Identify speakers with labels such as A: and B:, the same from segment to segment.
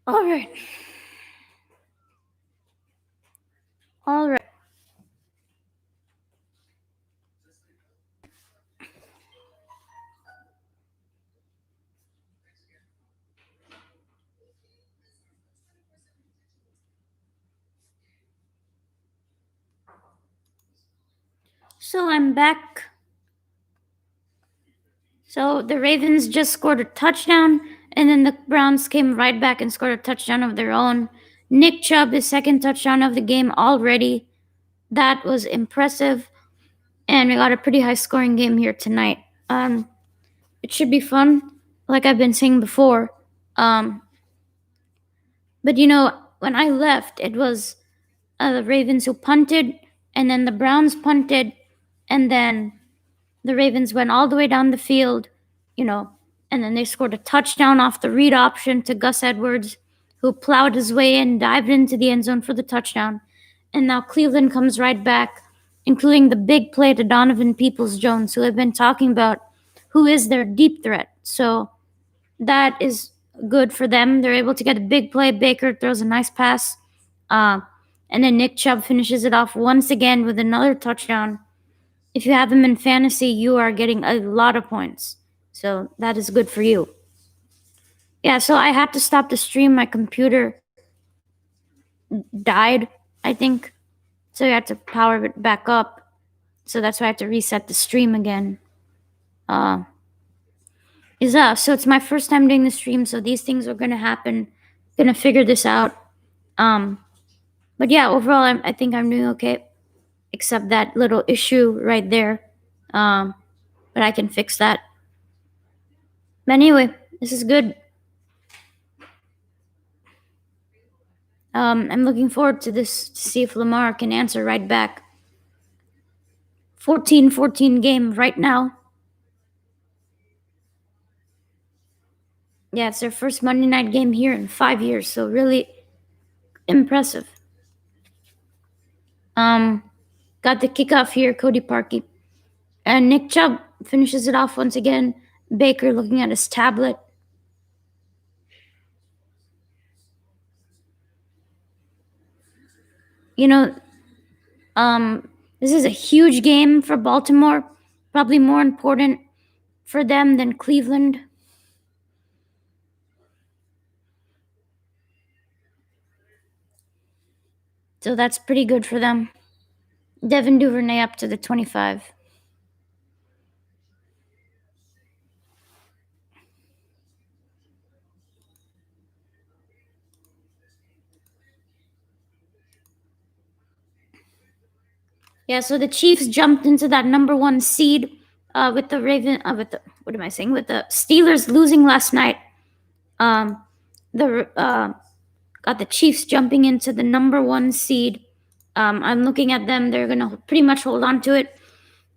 A: All right. All right. So I'm back. So the Ravens just scored a touchdown, and then the Browns came right back and scored a touchdown of their own. Nick Chubb, his second touchdown of the game already. That was impressive, and we got a pretty high scoring game here tonight. It should be fun, like I've been saying before. Um, but when I left, it was the Ravens who punted, and then the Browns punted, and then the Ravens went all the way down the field, you know, and then they scored a touchdown off the read option to Gus Edwards, who plowed his way in, dived into the end zone for the touchdown. And now Cleveland comes right back, including the big play to Donovan Peoples-Jones, who have been talking about who is their deep threat. So that is good for them. They're able to get a big play. Baker throws a nice pass. And then Nick Chubb finishes it off once again with another touchdown. If you have him in fantasy, you are getting a lot of points. So that is good for you. Yeah, so I had to stop the stream. My computer died, I think. So I had to power it back up. So that's why I had to reset the stream again. So it's my first time doing the stream, so these things are gonna happen. Gonna figure this out. But yeah, overall, I think I'm doing okay, except that little issue right there. But I can fix that. But anyway, this is good. I'm looking forward to this to see if Lamar can answer right back. 14-14 game right now. Yeah, it's their first Monday night game here in 5 years, so really impressive. Got the kickoff here, Cody Parkey. And Nick Chubb finishes it off once again. Baker looking at his tablet. This is a huge game for Baltimore. Probably more important for them than Cleveland. So that's pretty good for them. Devin Duvernay up to the 25. Yeah, so the Chiefs jumped into that number one seed with the with the Steelers losing last night. Got the Chiefs jumping into the number one seed. I'm looking at them; they're gonna pretty much hold on to it.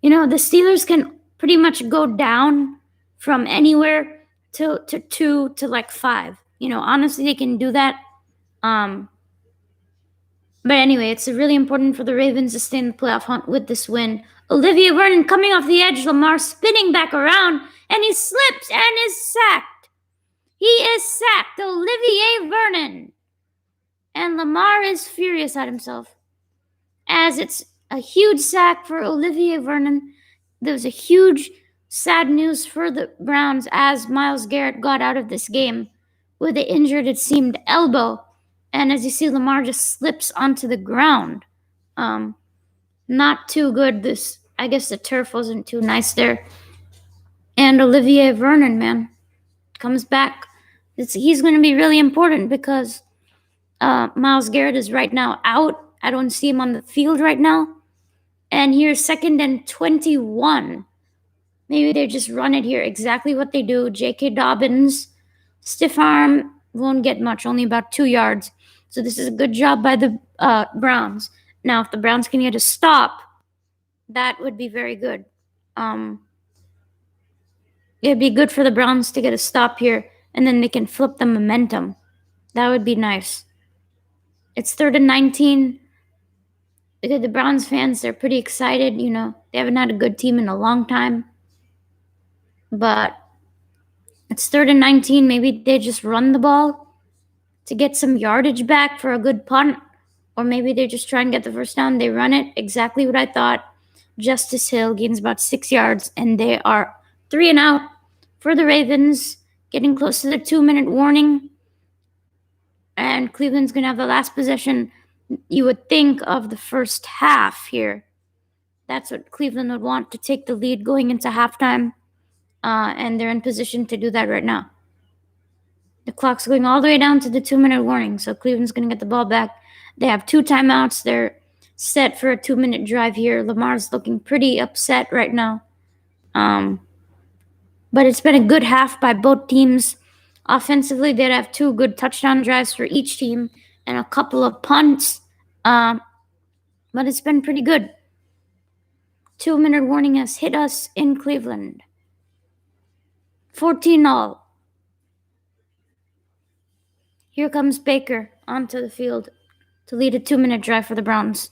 A: The Steelers can pretty much go down from anywhere to 2 to like 5. Honestly, they can do that. But anyway, it's really important for the Ravens to stay in the playoff hunt with this win. Olivier Vernon coming off the edge, Lamar spinning back around, and he slips and is sacked. He is sacked, Olivier Vernon. And Lamar is furious at himself, as it's a huge sack for Olivier Vernon. There was a huge sad news for the Browns as Myles Garrett got out of this game with an injured, it seemed, elbow. And as you see, Lamar just slips onto the ground. Not too good. I guess the turf wasn't too nice there. And Olivier Vernon, man, comes back. He's going to be really important because Myles Garrett is right now out. I don't see him on the field right now. And here's 2nd and 21. Maybe they just run it here. Exactly what they do. J.K. Dobbins, stiff arm, won't get much, only about 2 yards. So this is a good job by the Browns. Now, if the Browns can get a stop, that would be very good. It'd be good for the Browns to get a stop here, and then they can flip the momentum. That would be nice. It's 3rd and 19. The Browns fans, they're pretty excited. They haven't had a good team in a long time. But it's 3rd and 19. Maybe they just run the ball. to get some yardage back for a good punt, or maybe they just try and get the first down. They run it exactly what I thought. Justice Hill gains about 6 yards, and they are 3 and out for the Ravens, getting close to the 2-minute warning. And Cleveland's going to have the last possession, you would think, of the first half here. That's what Cleveland would want, to take the lead going into halftime. And they're in position to do that right now. The clock's going all the way down to the 2-minute warning, so Cleveland's going to get the ball back. They have 2 timeouts. They're set for a 2-minute drive here. Lamar's looking pretty upset right now. But it's been a good half by both teams. Offensively, they'd have 2 good touchdown drives for each team and a couple of punts. But it's been pretty good. 2-minute warning has hit us in Cleveland. 14-all. Here comes Baker onto the field to lead a 2-minute drive for the Browns.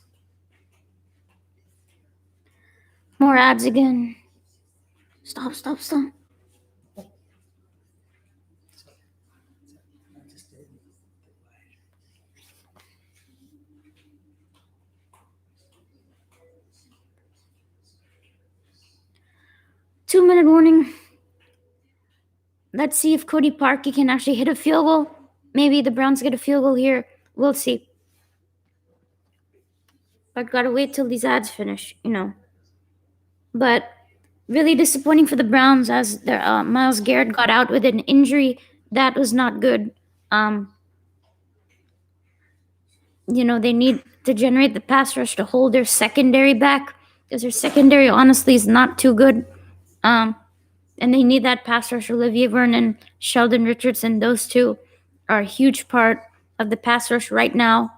A: More ads again. Stop. 2-minute warning. Let's see if Cody Parkey can actually hit a field goal. Maybe the Browns get a field goal here. We'll see. But gotta wait till these ads finish, But really disappointing for the Browns, as their Myles Garrett got out with an injury. That was not good. They need to generate the pass rush to hold their secondary back, because their secondary honestly is not too good. And they need that pass rush. Olivier Vernon, Sheldon Richardson, those 2 are a huge part of the pass rush right now.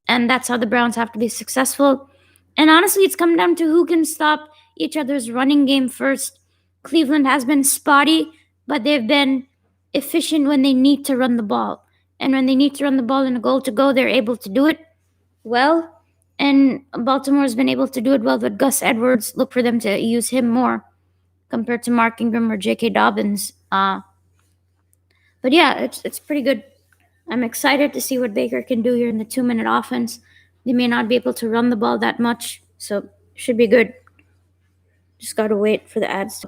A: And that's how the Browns have to be successful. And honestly, it's come down to who can stop each other's running game first. Cleveland has been spotty, but they've been efficient when they need to run the ball. And when they need to run the ball in a goal to go, they're able to do it well. And Baltimore has been able to do it well with Gus Edwards. Look for them to use him more compared to Mark Ingram or J.K. Dobbins. But yeah, it's pretty good. I'm excited to see what Baker can do here in the 2-minute offense. They may not be able to run the ball that much, so should be good. Just gotta wait for the ads.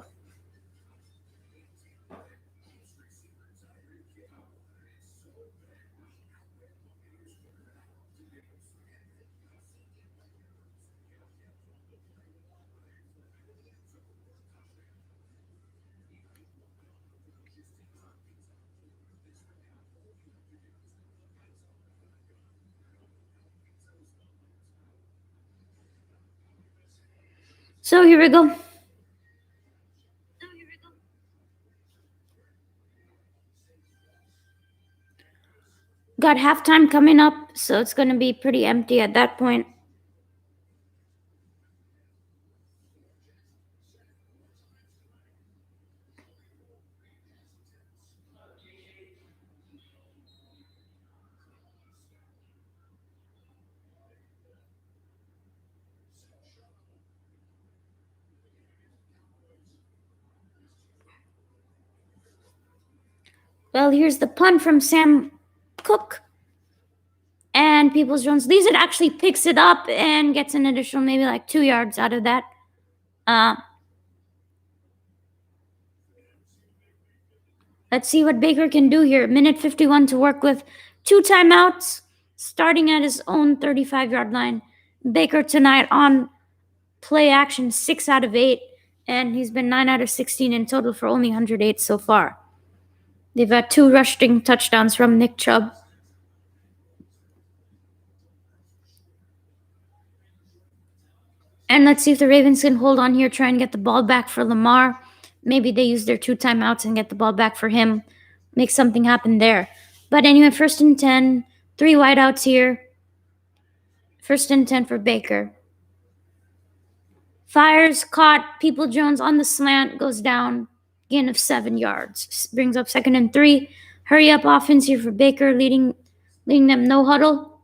A: So here we go. Got halftime coming up, so it's going to be pretty empty at that point. Well, here's the punt from Sam Cook. And Peoples-Jones leaves it, actually picks it up and gets an additional maybe like 2 yards out of that. Let's see what Baker can do here. Minute 51 to work with. 2 timeouts, starting at his own 35-yard line. Baker tonight on play action, 6 out of 8. And he's been 9 out of 16 in total for only 108 so far. They've had 2 rushing touchdowns from Nick Chubb. And let's see if the Ravens can hold on here, try and get the ball back for Lamar. Maybe they use their 2 timeouts and get the ball back for him. Make something happen there. But anyway, 1st and 10. 3 wideouts here. 1st and 10 for Baker. Fires, caught. Peoples-Jones on the slant, goes down. Gain of 7 yards. Brings up 2nd and 3. Hurry up offense here for Baker, leading them no huddle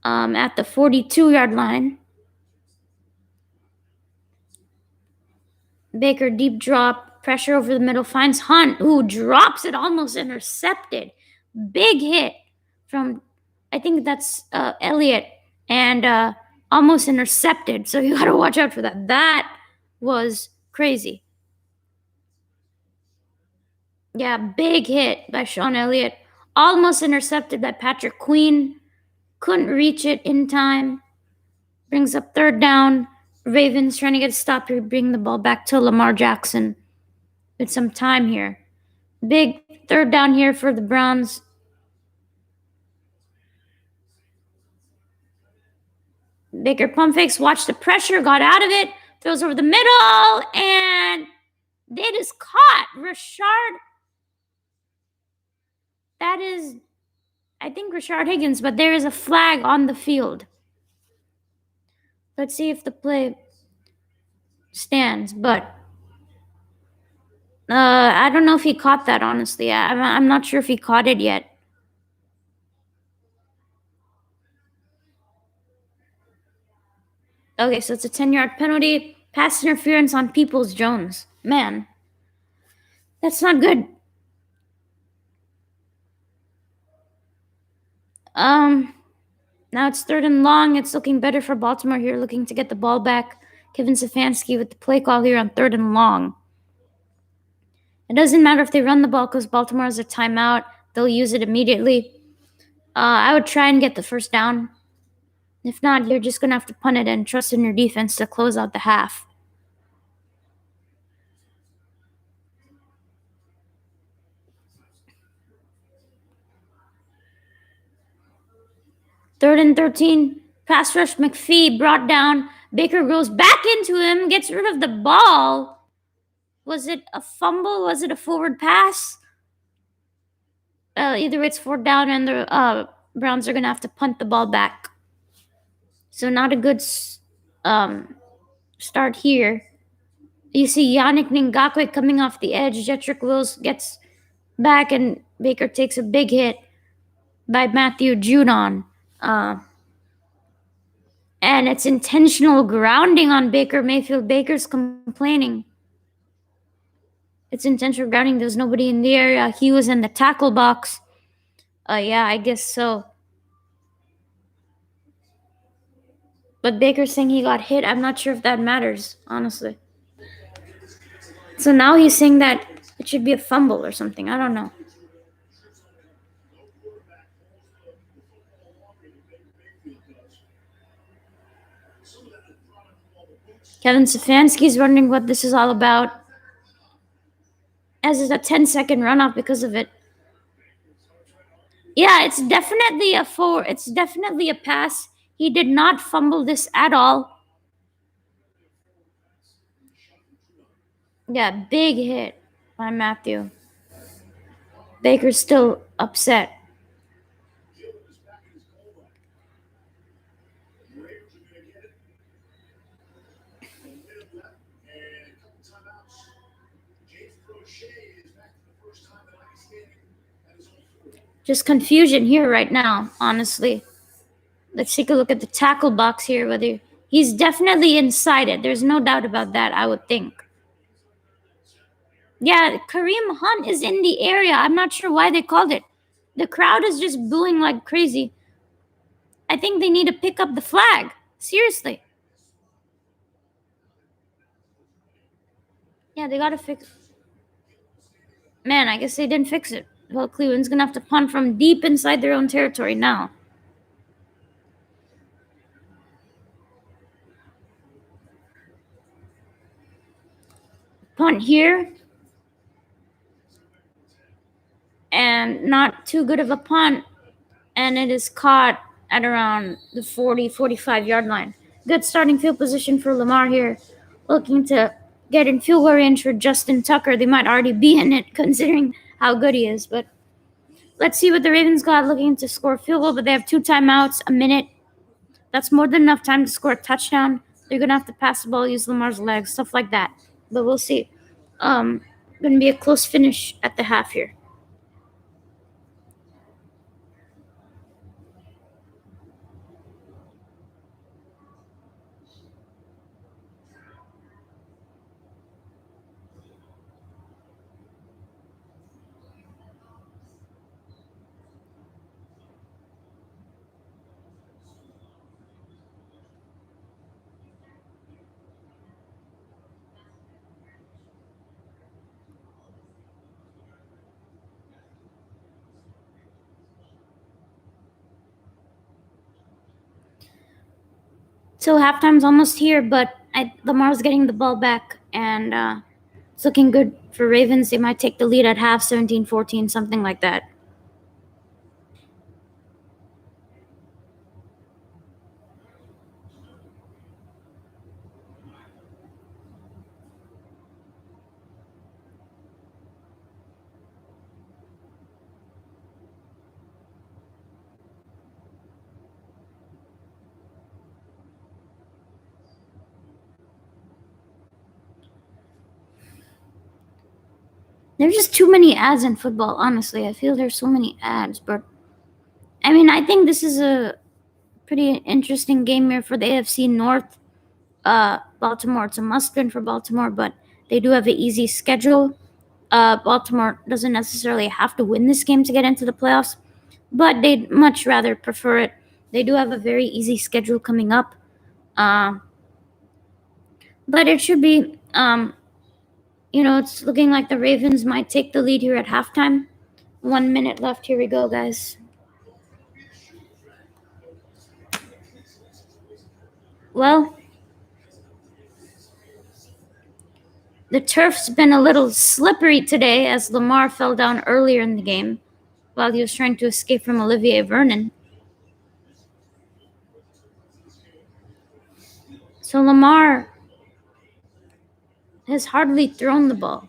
A: at the 42-yard line. Baker deep drop, pressure over the middle, finds Hunt, who drops it, almost intercepted. Big hit from, I think that's Elliott, and almost intercepted. So you got to watch out for that. That was crazy. Yeah, big hit by Sean Elliott. Almost intercepted by Patrick Queen. Couldn't reach it in time. Brings up third down. Ravens trying to get a stop here, bring the ball back to Lamar Jackson with some time here. Big third down here for the Browns. Baker pump fakes, watched the pressure, got out of it, throws over the middle, and it is caught. Rashard, that is, I think Rashard Higgins, but there is a flag on the field. Let's see if the play stands, but I don't know if he caught that, honestly. I'm not sure if he caught it yet. Okay, so it's a 10-yard penalty. Pass interference on Peoples-Jones. Man, that's not good. Now it's third and long. It's looking better for Baltimore here, looking to get the ball back. Kevin Stefanski with the play call here on third and long. It doesn't matter if they run the ball because Baltimore has a timeout. They'll use it immediately. I would try and get the first down. If not, you're just going to have to punt it and trust in your defense to close out the half. Third and 13. Pass rush McPhee brought down. Baker goes back into him, gets rid of the ball. Was it a fumble? Was it a forward pass? Either way, it's fourth down, and the Browns are going to have to punt the ball back. So not a good start here. You see Yannick Ngakwe coming off the edge. Jedrick Wills gets back, and Baker takes a big hit by Matthew Judon. And it's intentional grounding on Baker Mayfield. Baker's complaining. It's intentional grounding. There's nobody in the area. He was in the tackle box. Yeah, I guess so. But Baker's saying he got hit. I'm not sure if that matters, honestly. So now he's saying that it should be a fumble or something. I don't know. Kevin Stefanski's wondering what this is all about. As it's a 10-second runoff because of it. Yeah, it's definitely a four. It's definitely a pass. He did not fumble this at all. Yeah, big hit by Matthew. Baker's still upset. Just confusion here right now, honestly. Let's take a look at the tackle box here, whether he's definitely inside it. There's no doubt about that, I would think. Yeah, Kareem Hunt is in the area. I'm not sure why they called it. The crowd is just booing like crazy. I think they need to pick up the flag. Seriously. Yeah, they gotta fix it. Man, I guess they didn't fix it. Well, Cleveland's gonna have to punt from deep inside their own territory now. Punt here. And not too good of a punt. And it is caught at around the 45 yard line. Good starting field position for Lamar here. Looking to get in field goal range for Justin Tucker. They might already be in it considering how good he is. But let's see what the Ravens got, looking to score a field goal. But they have 2 timeouts, a minute. That's more than enough time to score a touchdown. They're going to have to pass the ball, use Lamar's legs, stuff like that. But we'll see. Going to be a close finish at the half here. So halftime's almost here, but Lamar's getting the ball back, and it's looking good for Ravens. They might take the lead at half, 17-14, something like that. There's just too many ads in football, honestly. I feel there's so many ads, but I mean, I think this is a pretty interesting game here for the AFC North. Baltimore, it's a must-win for Baltimore, but they do have an easy schedule. Baltimore doesn't necessarily have to win this game to get into the playoffs, but they'd much rather prefer it. They do have a very easy schedule coming up, but it should be, it's looking like the Ravens might take the lead here at halftime. 1 minute left. Here we go, guys. Well, the turf's been a little slippery today as Lamar fell down earlier in the game while he was trying to escape from Olivier Vernon. So Lamar has hardly thrown the ball.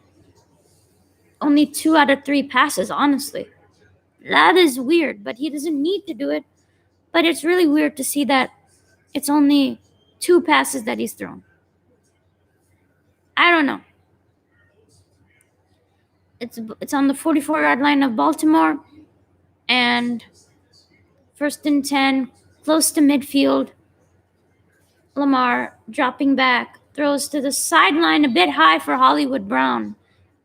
A: Only 2 out of 3 passes, honestly. That is weird, but he doesn't need to do it. But it's really weird to see that it's only 2 passes that he's thrown. I don't know. It's on the 44-yard line of Baltimore, and 1st and 10, close to midfield. Lamar dropping back, throws to the sideline a bit high for Hollywood Brown,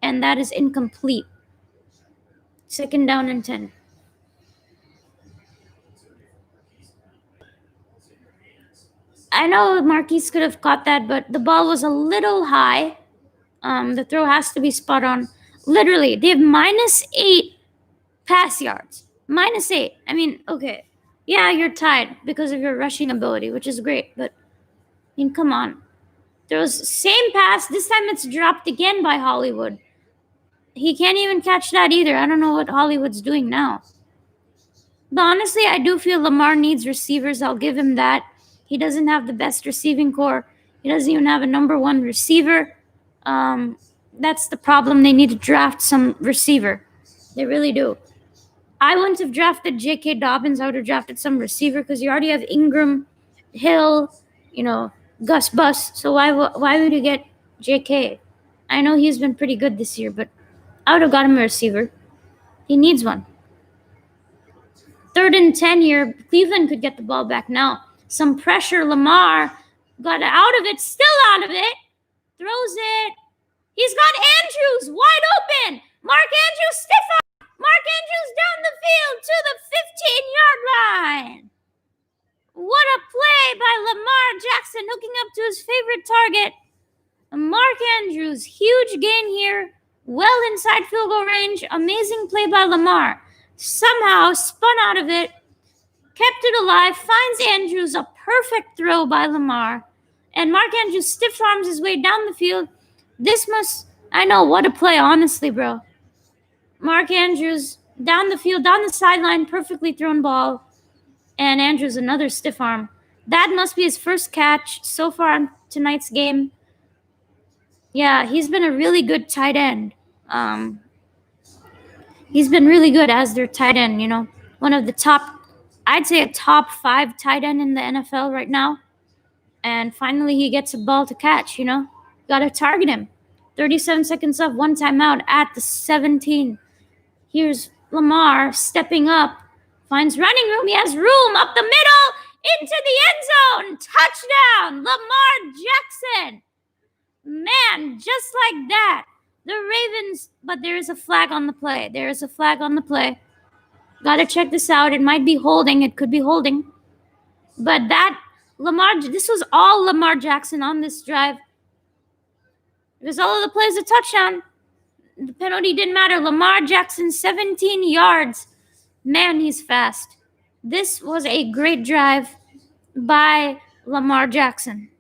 A: and that is incomplete. 2nd down and 10. I know Marquise could have caught that, but the ball was a little high. The throw has to be spot on. Literally, they have -8 pass yards. -8. I mean, okay. Yeah, you're tied because of your rushing ability, which is great, but I mean, come on. Throws same pass. This time it's dropped again by Hollywood. He can't even catch that either. I don't know what Hollywood's doing now. But honestly, I do feel Lamar needs receivers. I'll give him that. He doesn't have the best receiving core. He doesn't even have a number 1 receiver. That's the problem. They need to draft some receiver. They really do. I wouldn't have drafted J.K. Dobbins. I would have drafted some receiver because you already have Ingram, Hill, Gus Bus. So why would you get J.K.? I know he's been pretty good this year, but I would have got him a receiver. He needs one. 3rd and 10 here. Cleveland could get the ball back now. Some pressure. Lamar got out of it. Still out of it. Throws it. He's got Andrews wide open. Mark Andrews stiff arm. Mark Andrews down the field to the 15-yard line. What a play by Lamar Jackson hooking up to his favorite target. Mark Andrews, huge gain here. Well inside field goal range. Amazing play by Lamar. Somehow spun out of it. Kept it alive. Finds Andrews. A perfect throw by Lamar. And Mark Andrews stiff arms his way down the field. I know, what a play, honestly, bro. Mark Andrews down the field, down the sideline, perfectly thrown ball. And Andrews, another stiff arm. That must be his first catch so far in tonight's game. Yeah, he's been a really good tight end. He's been really good as their tight end, one of the top, I'd say a top 5 tight end in the NFL right now. And finally he gets a ball to catch, Gotta target him. 37 seconds left, 1 timeout at the 17. Here's Lamar stepping up, finds running room. He has room up the middle, into the end zone. Touchdown, Lamar Jackson. Man, just like that. The Ravens, but there is a flag on the play. Gotta check this out. It might be holding. It could be holding. But this was all Lamar Jackson on this drive. Because all of the plays a touchdown. The penalty didn't matter. Lamar Jackson, 17 yards. Man, he's fast. This was a great drive by Lamar Jackson.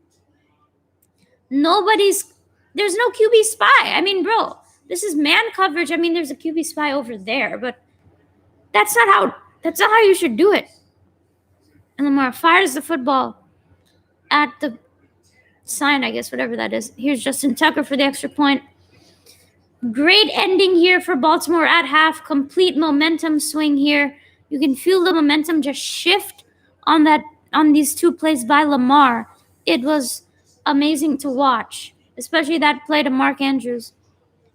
A: Nobody's. There's no QB spy. I mean, bro, this is man coverage. I mean, there's a QB spy over there, but that's not how. That's not how you should do it. And Lamar fires the football at the sign, I guess, whatever that is. Here's Justin Tucker for the extra point. Great ending here for Baltimore at half. Complete momentum swing here. You can feel the momentum just shift on these two plays by Lamar. It was amazing to watch, especially that play to Mark Andrews.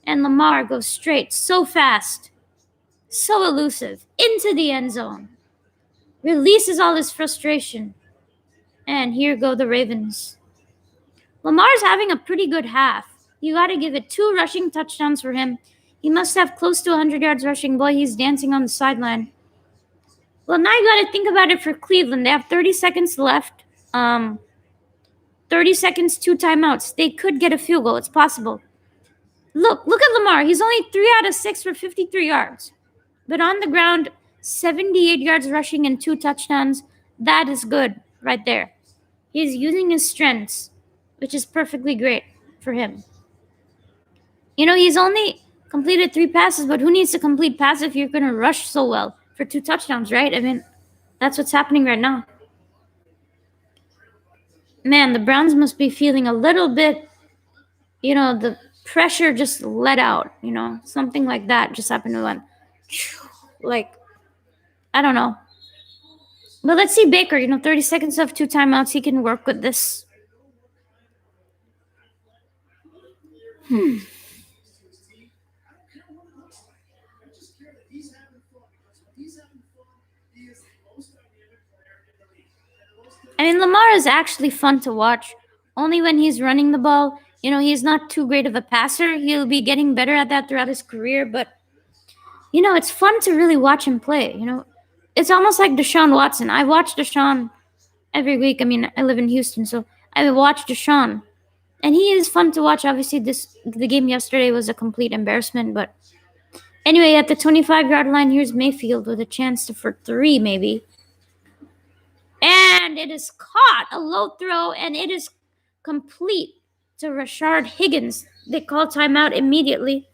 A: And Lamar goes straight, so fast, so elusive, into the end zone. Releases all his frustration. And here go the Ravens. Lamar's having a pretty good half. You got to give it 2 rushing touchdowns for him. He must have close to 100 yards rushing. Boy, he's dancing on the sideline. Well, now you got to think about it for Cleveland. They have 30 seconds left. 30 seconds, 2 timeouts. They could get a field goal. It's possible. Look at Lamar. He's only 3 out of 6 for 53 yards. But on the ground, 78 yards rushing and 2 touchdowns. That is good right there. He's using his strengths, which is perfectly great for him. You know, he's only completed 3 passes, but who needs to complete passes if you're going to rush so well for 2 touchdowns, right? I mean, that's what's happening right now. Man, the Browns must be feeling a little bit, the pressure just let out, something like that just happened to them. Like, I don't know. But let's see Baker, 30 seconds of 2 timeouts. He can work with this. I mean, Lamar is actually fun to watch. Only when he's running the ball. He's not too great of a passer. He'll be getting better at that throughout his career. But, it's fun to really watch him play. It's almost like Deshaun Watson. I watch Deshaun every week. I mean, I live in Houston, so I watch Deshaun. And he is fun to watch. Obviously, the game yesterday was a complete embarrassment. But anyway, at the 25-yard line, here's Mayfield with a chance for 3 maybe. And it is caught, a low throw, and it is complete to Rashard Higgins. They call timeout immediately.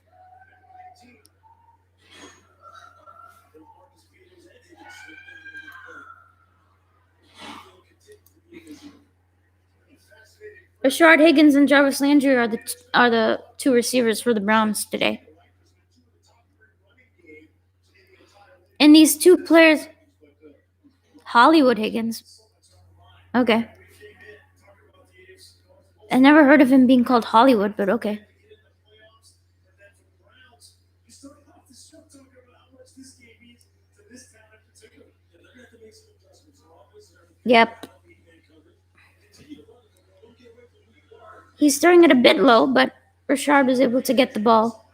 A: Rashard Higgins and Jarvis Landry are the 2 receivers for the Browns today. And these 2 players, Hollywood Higgins. Okay. I never heard of him being called Hollywood, but okay. Yep. He's starting it a bit low, but Rashard was able to get the ball.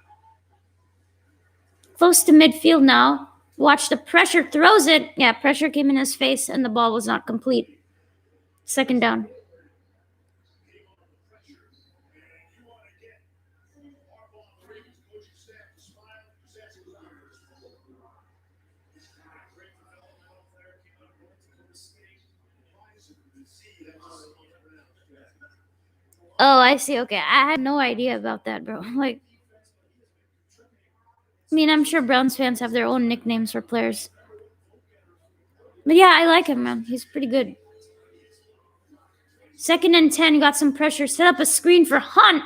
A: Close to midfield now. Watch the pressure, throws it. Yeah, pressure came in his face, and the ball was not complete. 2nd down. Oh, I see. Okay, I had no idea about that, bro. Like, I mean, I'm sure Browns fans have their own nicknames for players. But yeah, I like him, man. He's pretty good. 2nd and 10, got some pressure. Set up a screen for Hunt.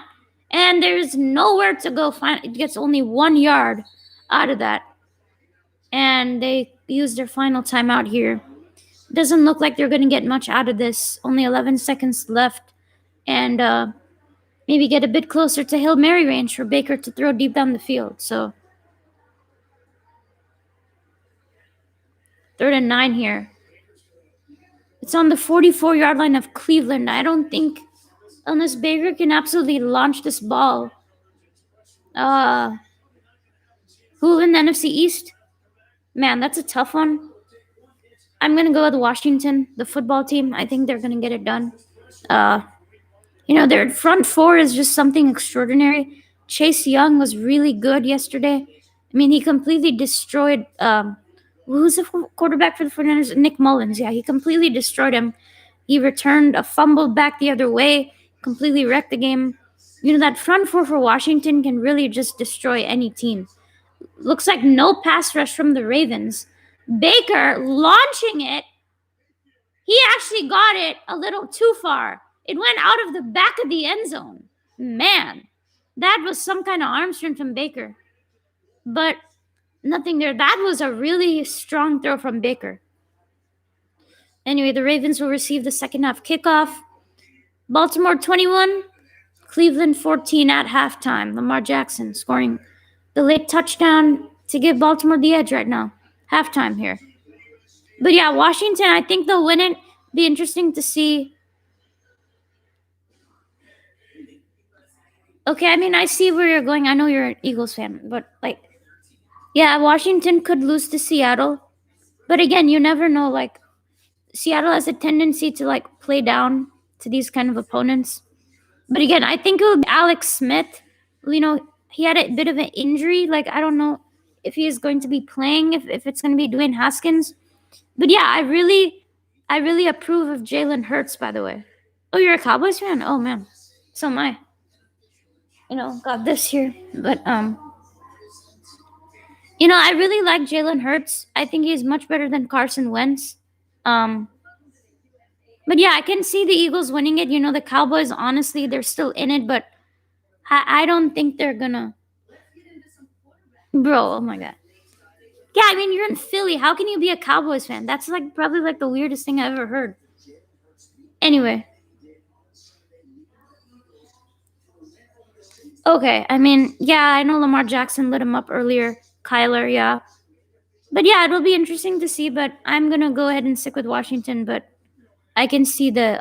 A: And there's nowhere to go. It gets only 1 yard out of that. And they use their final timeout here. Doesn't look like they're going to get much out of this. Only 11 seconds left. And maybe get a bit closer to Hail Mary range for Baker to throw deep down the field. So 3rd and 9 here. It's on the 44-yard line of Cleveland. I don't think, unless Baker can absolutely launch this ball. Who in the NFC East? Man, that's a tough one. I'm going to go with Washington, the football team. I think they're going to get it done. Their front 4 is just something extraordinary. Chase Young was really good yesterday. I mean, he completely destroyed who's the quarterback for the 49ers? Nick Mullins. Yeah, he completely destroyed him. He returned a fumble back the other way, completely wrecked the game. That front four for Washington can really just destroy any team. Looks like no pass rush from the Ravens. Baker launching it. He actually got it a little too far. It went out of the back of the end zone. Man, that was some kind of arm strength from Baker. But nothing there. That was a really strong throw from Baker. Anyway, the Ravens will receive the second half kickoff. Baltimore 21, Cleveland 14 at halftime. Lamar Jackson scoring the late touchdown to give Baltimore the edge right now. Halftime here. But yeah, Washington, I think they'll win it. Be interesting to see. Okay, I mean, I see where you're going. I know you're an Eagles fan, but like, yeah, Washington could lose to Seattle. But again, you never know. Like, Seattle has a tendency to like play down to these kind of opponents. But again, I think it would be Alex Smith. He had a bit of an injury. Like, I don't know if he is going to be playing, if it's going to be Dwayne Haskins. But yeah, I really approve of Jalen Hurts, by the way. Oh, you're a Cowboys fan? Oh man. So am I. Got this here. But I really like Jalen Hurts. I think he's much better than Carson Wentz. Um but yeah, I can see the Eagles winning it. The Cowboys, honestly, they're still in it, but I don't think they're gonna. Bro, oh my god. Yeah, I mean, you're in Philly. How can you be a Cowboys fan? That's like probably like the weirdest thing I've ever heard. Anyway. Okay, I mean, yeah, I know Lamar Jackson lit him up earlier. Kyler, yeah. But yeah, it'll be interesting to see, but I'm gonna go ahead and stick with Washington, but I can see the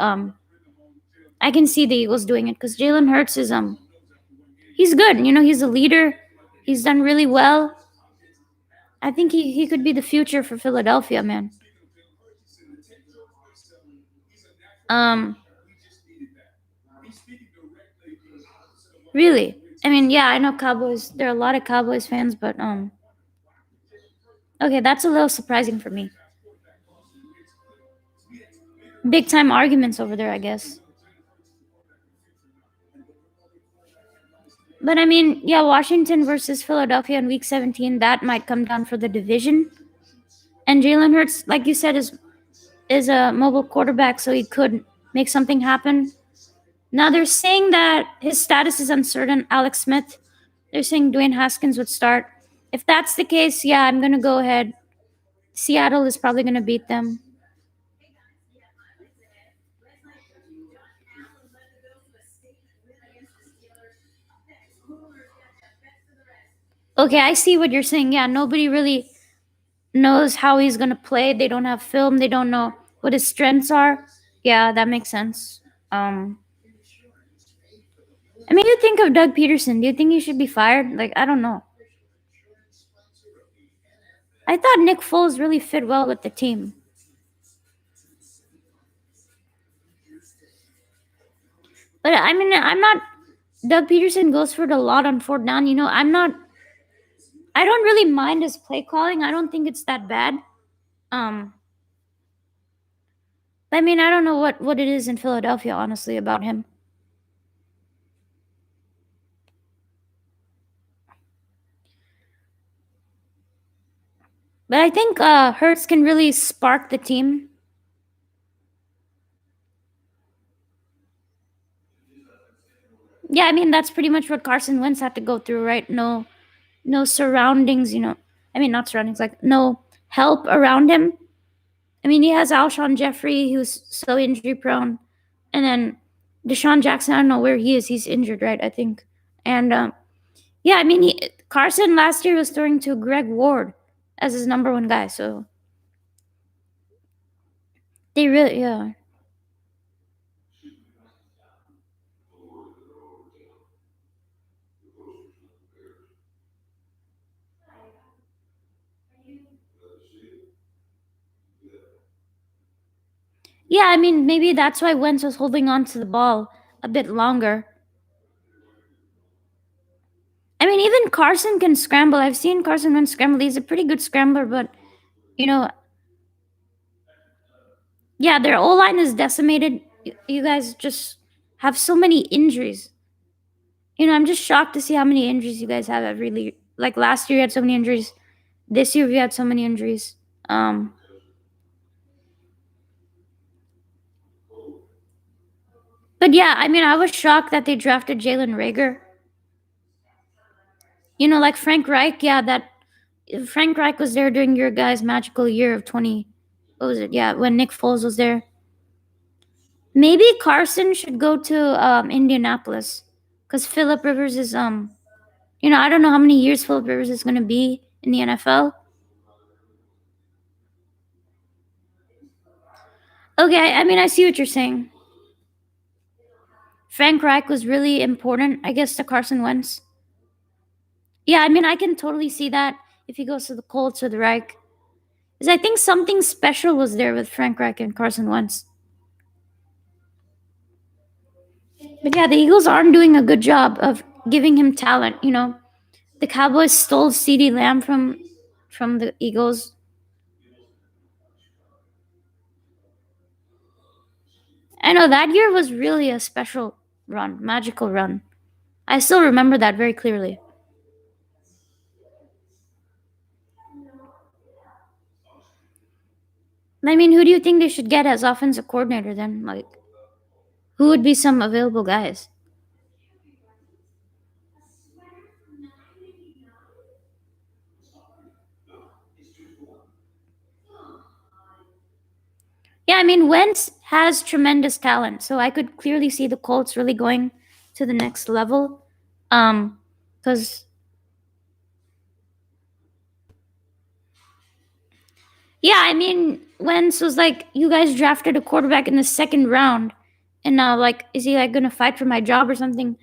A: Eagles doing it because Jalen Hurts is he's good. He's a leader. He's done really well. I think he could be the future for Philadelphia, man. Um Really? I mean, yeah, I know Cowboys. There are a lot of Cowboys fans, but okay, that's a little surprising for me. Big time arguments over there, I guess. But I mean, yeah, Washington versus Philadelphia in Week 17, that might come down for the division. And Jalen Hurts, like you said, is a mobile quarterback, so he could make something happen. Now they're saying that his status is uncertain. Alex Smith, they're saying Dwayne Haskins would start. If that's the case, yeah, I'm gonna go ahead. Seattle is probably gonna beat them. Okay, I see what you're saying. Yeah, nobody really knows how he's gonna play. They don't have film. They don't know what his strengths are. Yeah, that makes sense. I mean, you think of Doug Peterson. Do you think he should be fired? Like, I don't know. I thought Nick Foles really fit well with the team. But I mean, I'm not. Doug Peterson goes for it a lot on fourth down. I'm not. I don't really mind his play calling. I don't think it's that bad. Um, I mean, I don't know what it is in Philadelphia, honestly, about him. But I think Hurts can really spark the team. Yeah, I mean that's pretty much what Carson Wentz had to go through, right? No surroundings, I mean not surroundings, like no help around him. I mean he has Alshon Jeffrey who's so injury prone, and then Deshaun Jackson. I don't know where he is. He's injured, right? I think. And yeah, I mean Carson last year was throwing to Greg Ward as his number one guy, so they really yeah. Yeah, I mean maybe that's why Wentz was holding on to the ball a bit longer. I mean, even Carson can scramble. I've seen Carson Wentz scramble. He's a pretty good scrambler, but you know, Yeah, their O line is decimated. You guys just have so many injuries. I'm just shocked to see how many injuries you guys have every like last year you had so many injuries. This year we had so many injuries. Um, but yeah, I mean, I was shocked that they drafted Jalen Rager. Like Frank Reich. Yeah, that Frank Reich was there during your guys' magical year of 20. What was it? Yeah, when Nick Foles was there. Maybe Carson should go to Indianapolis because Philip Rivers is I don't know how many years Philip Rivers is going to be in the NFL. Okay, I mean I see what you're saying. Frank Reich was really important, I guess, to Carson Wentz. Yeah, I mean I can totally see that if he goes to the Colts or the Reich. Because I think something special was there with Frank Reich and Carson Wentz. But yeah, the Eagles aren't doing a good job of giving him talent. The Cowboys stole CeeDee Lamb from the Eagles. I know that year was really a special run, magical run. I still remember that very clearly. I mean, who do you think they should get as offensive coordinator then? Like, who would be some available guys? Yeah, I mean, Wentz has tremendous talent, so I could clearly see the Colts really going to the next level. Because yeah, I mean, Wentz was like, you guys drafted a quarterback in the second round, and now like, is he like gonna fight for my job or something?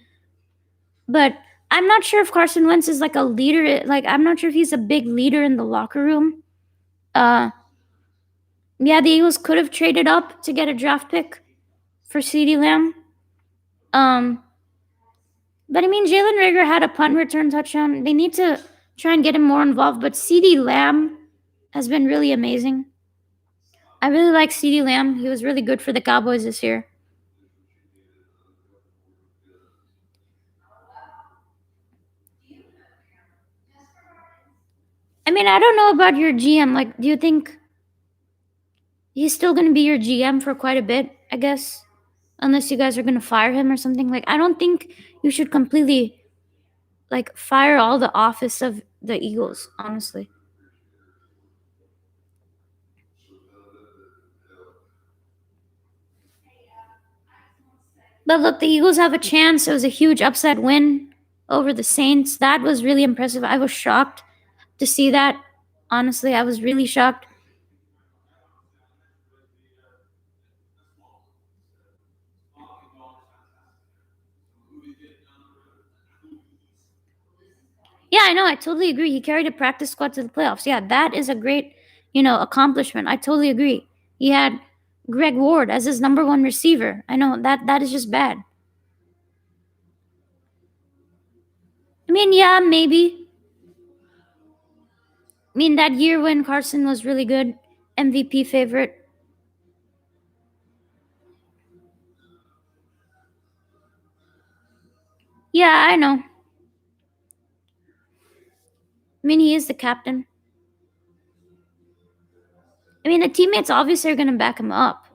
A: But I'm not sure if Carson Wentz is like a leader. Like, I'm not sure if he's a big leader in the locker room. Uh, yeah, the Eagles could have traded up to get a draft pick for CeeDee Lamb. Um, but I mean, Jalen Rager had a punt return touchdown. They need to try and get him more involved. But CeeDee Lamb has been really amazing. I really like CeeDee Lamb. He was really good for the Cowboys this year. I mean, I don't know about your GM. Like, do you think he's still going to be your GM for quite a bit? I guess, unless you guys are going to fire him or something. Like, I don't think you should completely like fire all the office of the Eagles. Honestly. But look, the Eagles have a chance. It was a huge upset win over the Saints. That was really impressive. I was shocked to see that. Honestly, I was really shocked. Yeah, I know. I totally agree. He carried a practice squad to the playoffs. Yeah, that is a great, accomplishment. I totally agree. He had Greg Ward as his number one receiver. I know that is just bad. I mean, yeah, maybe. I mean, that year when Carson was really good, MVP favorite. Yeah, I know. I mean, he is the captain. I mean, the teammates obviously are going to back him up.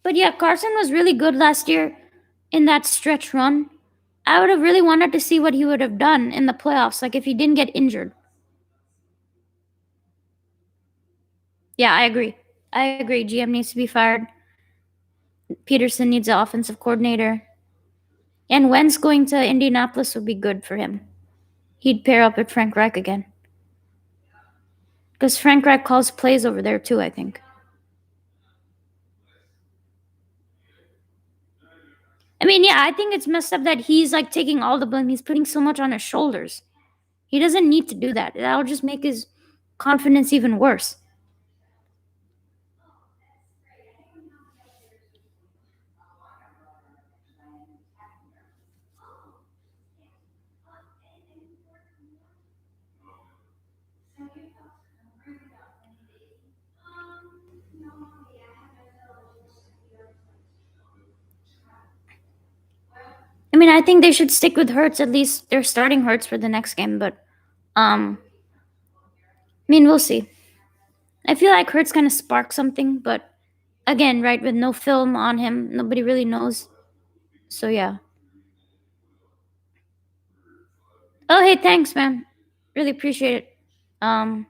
A: But yeah, Carson was really good last year in that stretch run. I would have really wanted to see what he would have done in the playoffs, like if he didn't get injured. Yeah, I agree. I agree. GM needs to be fired. Peterson needs an offensive coordinator. And Wentz going to Indianapolis would be good for him. He'd pair up with Frank Reich again. Because Frank Reich calls plays over there too, I think. I mean, yeah, I think it's messed up that he's like taking all the blame. He's putting so much on his shoulders. He doesn't need to do that. That'll just make his confidence even worse. I mean, I think they should stick with Hurts. At least they're starting Hurts for the next game, but I mean, we'll see. I feel like Hurts kind of sparked something, but again, right, with no film on him, nobody really knows. So yeah. Oh, hey, thanks, man. Really appreciate it. Um,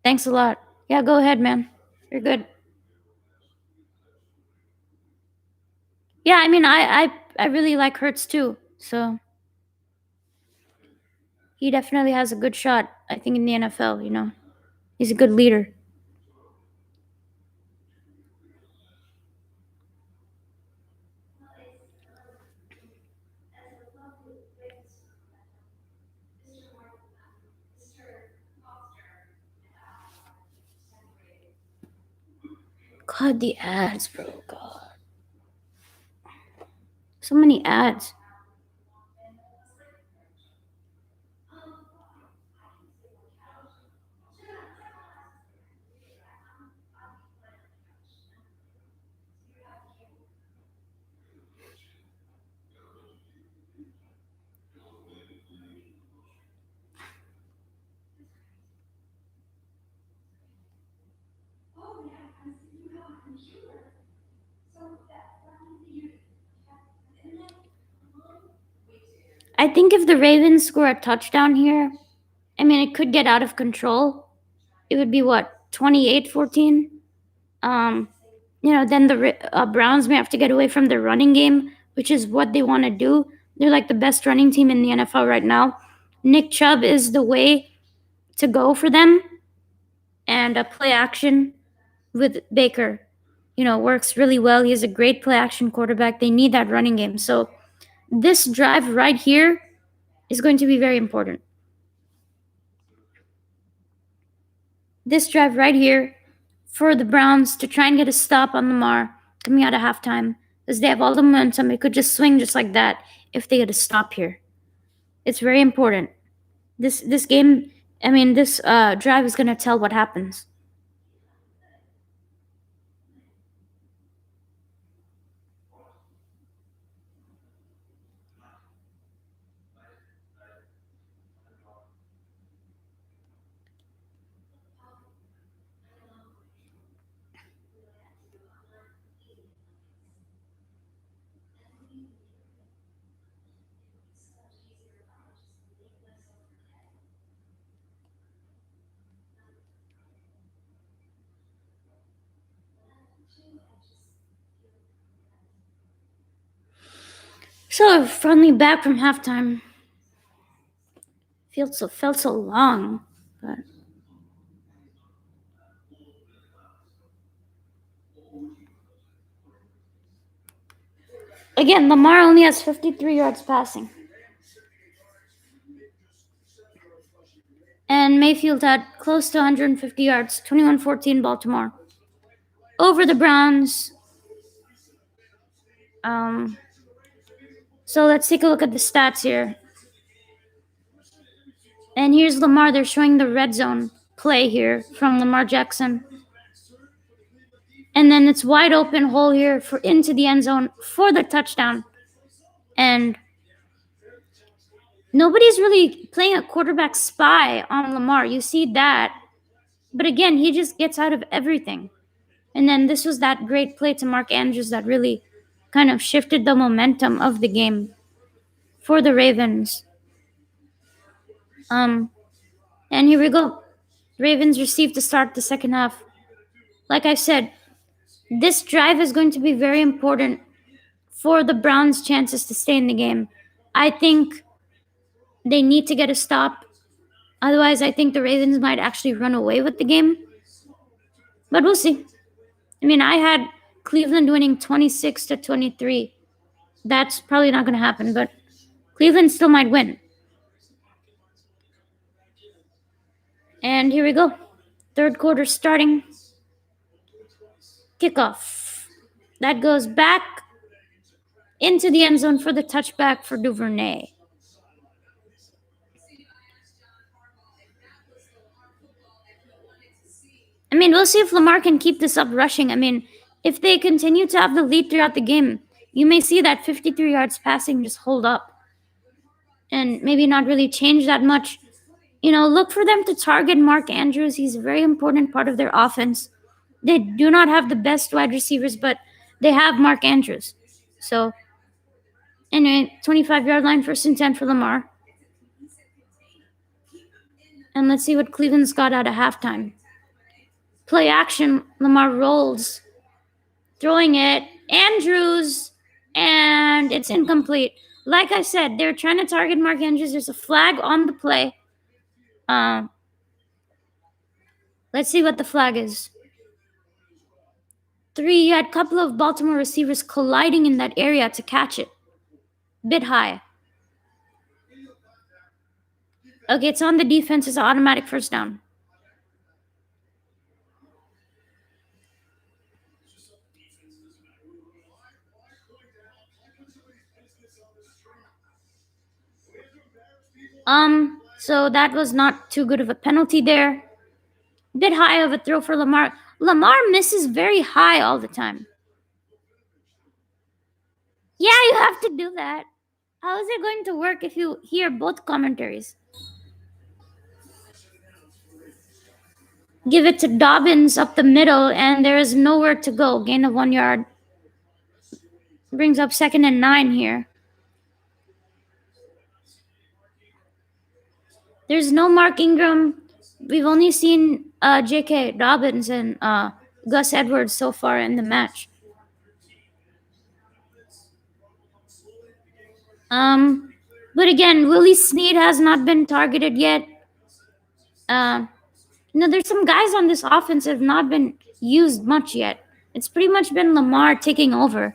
A: Thanks a lot. Yeah, go ahead, man. You're good. Yeah, I mean, I really like Hurts too. So he definitely has a good shot. I think in the NFL, he's a good leader. God, the ads, bro. God, so many ads. I think if the Ravens score a touchdown here, I mean, it could get out of control. It would be what, 28-14. Then the Browns may have to get away from the running game, which is what they want to do. They're like the best running team in the NFL right now. Nick Chubb is the way to go for them, and a play action with Baker, works really well. He is a great play action quarterback. They need that running game. So this drive right here is going to be very important. This drive right here for the Browns to try and get a stop on Lamar coming out of halftime, because they have all the momentum. It could just swing just like that if they get a stop here. It's very important. This game, I mean, this drive is going to tell what happens. So finally back from halftime. Felt so long, but again, Lamar only has 53 yards passing. And Mayfield had close to 150 yards, 21-14 Baltimore. Over the Browns. So let's take a look at the stats here. And here's Lamar. They're showing the red zone play here from Lamar Jackson. And then it's wide open hole here for into the end zone for the touchdown. And nobody's really playing a quarterback spy on Lamar. You see that. But again, he just gets out of everything. And then this was that great play to Mark Andrews that really kind of shifted the momentum of the game for the Ravens. And here we go. Ravens received to start the second half. Like I said, this drive is going to be very important for the Browns' chances to stay in the game. I think they need to get a stop. Otherwise, I think the Ravens might actually run away with the game. But we'll see. I mean, I had Cleveland winning 26-23. That's probably not going to happen, but Cleveland still might win. And here we go. Third quarter starting. Kickoff. That goes back into the end zone for the touchback for Duvernay. I mean, we'll see if Lamar can keep this up rushing. I mean, if they continue to have the lead throughout the game, you may see that 53 yards passing just hold up and maybe not really change that much. Look for them to target Mark Andrews. He's a very important part of their offense. They do not have the best wide receivers, but they have Mark Andrews. So, anyway, 25-yard line, 1st and 10 for Lamar. And let's see what Cleveland's got out of halftime. Play action, Lamar rolls, throwing it, Andrews, and it's incomplete. Like I said, they're trying to target Mark Andrews. There's a flag on the play. Let's see what the flag is. 3, you had a couple of Baltimore receivers colliding in that area to catch it. Bit high. Okay, it's on the defense. It's an automatic 1st down. So that was not too good of a penalty there. Bit high of a throw for Lamar. Lamar misses very high all the time. Yeah, you have to do that. How is it going to work if you hear both commentaries? Give it to Dobbins up the middle, and there is nowhere to go. Gain of 1 yard. Brings up 2nd and 9 here. There's no Mark Ingram. We've only seen J.K. Dobbins and Gus Edwards so far in the match. But again, Willie Snead has not been targeted yet. There's some guys on this offense that have not been used much yet. It's pretty much been Lamar taking over.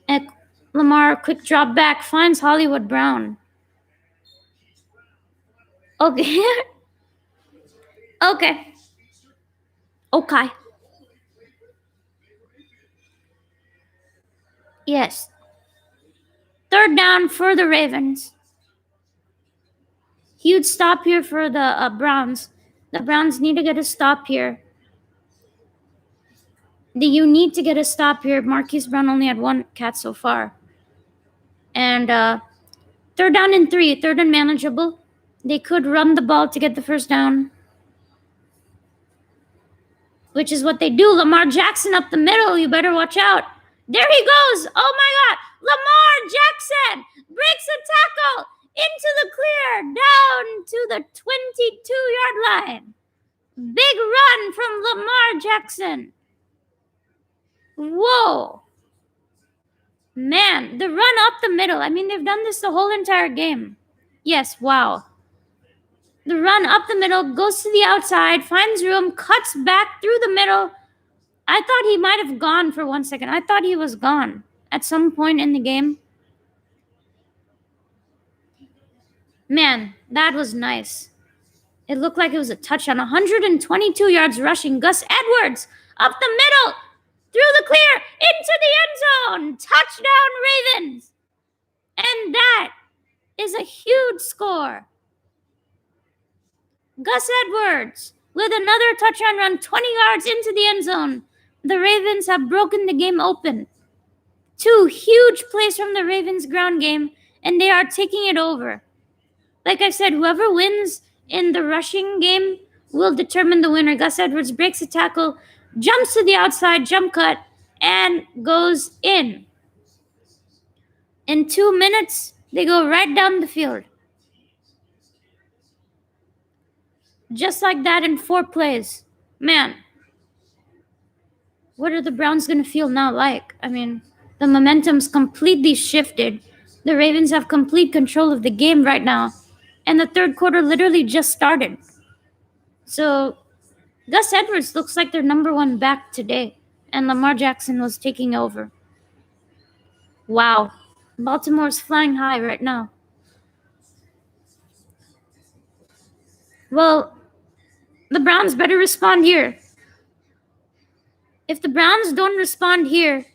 A: And Lamar, quick drop back, finds Hollywood Brown. Okay. Okay. Yes. 3rd down for the Ravens. Huge stop here for the Browns. The Browns need to get a stop here. You need to get a stop here. Marquise Brown only had 1 catch so far. And 3rd down and 3. 3rd and manageable. They could run the ball to get the 1st down, which is what they do. Lamar Jackson up the middle. You better watch out. There he goes. Oh my God. Lamar Jackson breaks a tackle into the clear, down to the 22-yard line. Big run from Lamar Jackson. Whoa. Man, the run up the middle. I mean, they've done this the whole entire game. Yes, wow. The run up the middle, goes to the outside, finds room, cuts back through the middle. I thought he might have gone for 1 second. I thought he was gone at some point in the game. Man, that was nice. It looked like it was a touchdown. 122 yards rushing. Gus Edwards up the middle, through the clear, into the end zone. Touchdown, Ravens. And that is a huge score. Gus Edwards with another touchdown run, 20 yards into the end zone. The Ravens have broken the game open. 2 huge plays from the Ravens ground game, and they are taking it over. Like I said, whoever wins in the rushing game will determine the winner. Gus Edwards breaks a tackle, jumps to the outside, jump cut, and goes in. In 2 minutes, they go right down the field. Just like that in 4 plays. Man, what are the Browns going to feel now like? I mean, the momentum's completely shifted. The Ravens have complete control of the game right now. And the 3rd quarter literally just started. So, Gus Edwards looks like their number 1 back today. And Lamar Jackson was taking over. Wow. Baltimore's flying high right now. Well, the Browns better respond here. If the Browns don't respond here,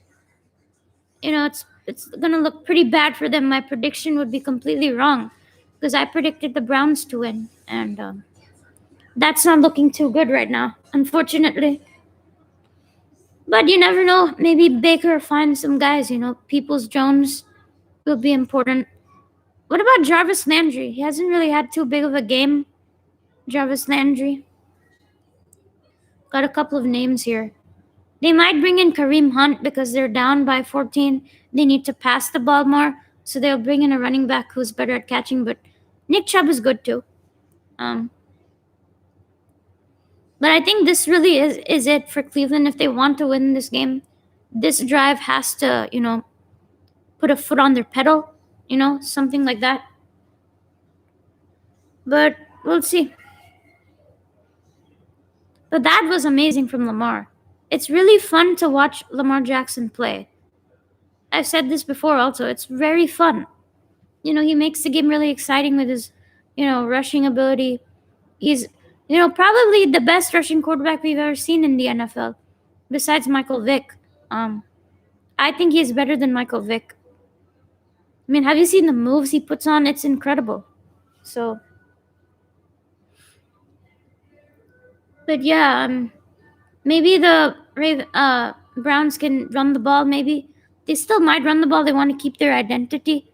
A: it's going to look pretty bad for them. My prediction would be completely wrong because I predicted the Browns to win. And that's not looking too good right now, unfortunately. But you never know. Maybe Baker finds some guys. Peoples Jones will be important. What about Jarvis Landry? He hasn't really had too big of a game. Jarvis Landry. Got a couple of names here. They might bring in Kareem Hunt because they're down by 14. They need to pass the ball more, so they'll bring in a running back who's better at catching. But Nick Chubb is good too. Um, but I think this really is it for Cleveland if they want to win this game. This drive has to, put a foot on their pedal, something like that. But we'll see. But that was amazing from Lamar. It's really fun to watch Lamar Jackson play. I've said this before also. It's very fun. He makes the game really exciting with his, rushing ability. He's, probably the best rushing quarterback we've ever seen in the NFL, besides Michael Vick. I think he's better than Michael Vick. I mean, have you seen the moves he puts on? It's incredible. So, but yeah, maybe the Browns can run the ball. Maybe they still might run the ball. They want to keep their identity.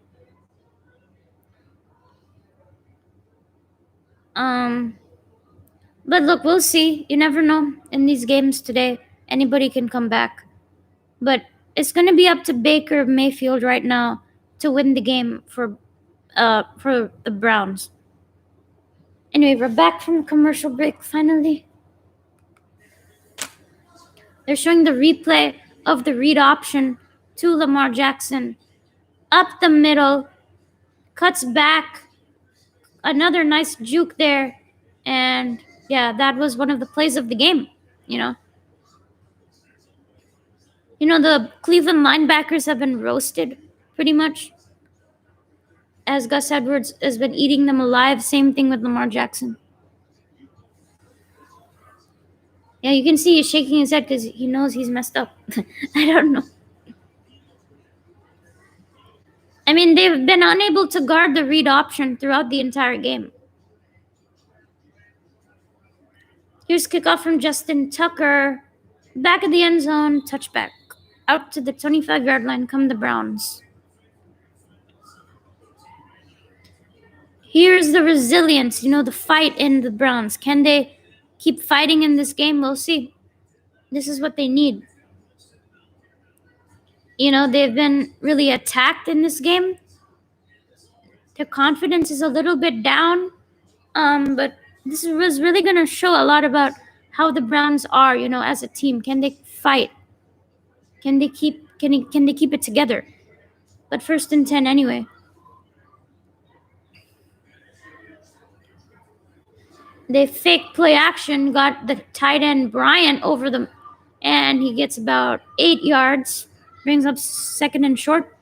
A: But look, we'll see. You never know. In these games today, anybody can come back. But it's going to be up to Baker Mayfield right now to win the game for the Browns. Anyway, we're back from commercial break finally. They're showing the replay of the read option to Lamar Jackson. Up the middle, cuts back. Another nice juke there. And yeah, that was one of the plays of the game, the Cleveland linebackers have been roasted pretty much, as Gus Edwards has been eating them alive. Same thing with Lamar Jackson. Yeah, you can see he's shaking his head because he knows he's messed up. I don't know. I mean, they've been unable to guard the read option throughout the entire game. Here's kickoff from Justin Tucker. Back of the end zone, touchback. Out to the 25-yard line come the Browns. Here's the resilience, the fight in the Browns. Can they keep fighting in this game? We'll see. This is what they need. They've been really attacked in this game. Their confidence is a little bit down. But this was really going to show a lot about how the Browns are, as a team. Can they fight? Can they keep it together? But 1st and 10 anyway. They fake play action, got the tight end Bryant over them, and he gets about 8 yards. Brings up 2nd and short.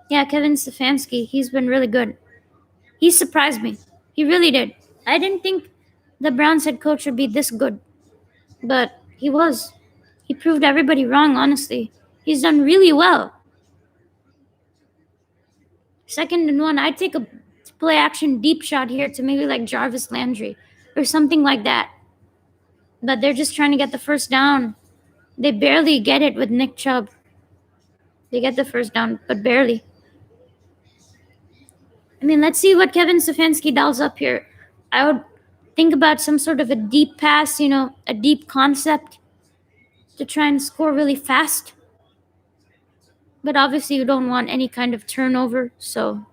A: Yeah, Kevin Stefanski, he's been really good. He surprised me. He really did. I didn't think the Browns head coach would be this good, but he was. He proved everybody wrong, honestly. He's done really well. 2nd and 1, I'd take a play action deep shot here to maybe like Jarvis Landry or something like that. But they're just trying to get the first down. They barely get it with Nick Chubb. They get the first down, but barely. I mean, let's see what Kevin Stefanski dials up here. I would think about some sort of a deep pass, a deep concept to try and score really fast. But obviously you don't want any kind of turnover, so.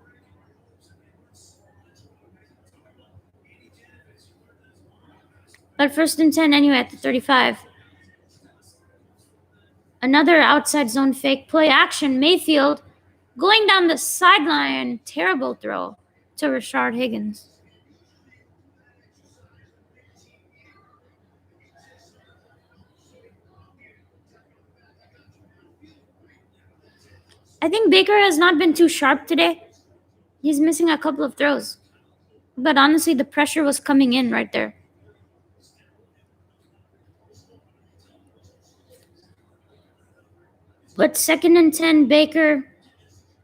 A: But 1st and 10 anyway at the 35. Another outside zone fake play action. Mayfield going down the sideline. Terrible throw to Rashard Higgins. I think Baker has not been too sharp today. He's missing a couple of throws. But honestly, the pressure was coming in right there. But 2nd and 10, Baker,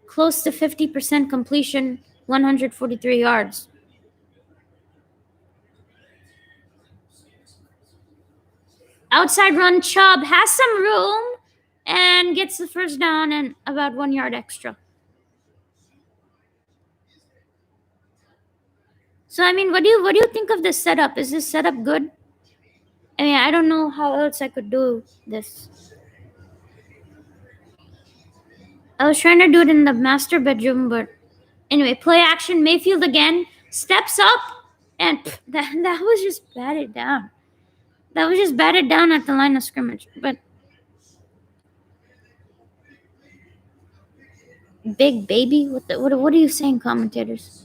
A: close to 50% completion, 143 yards. Outside run, Chubb has some room and gets the first down and about 1 yard extra. So I mean, what do you think of this setup? Is this setup good? I mean, I don't know how else I could do this. I was trying to do it in the master bedroom, but anyway, play action. Mayfield again steps up, and that was just batted down. That was just batted down at the line of scrimmage. But big baby, what are you saying, commentators?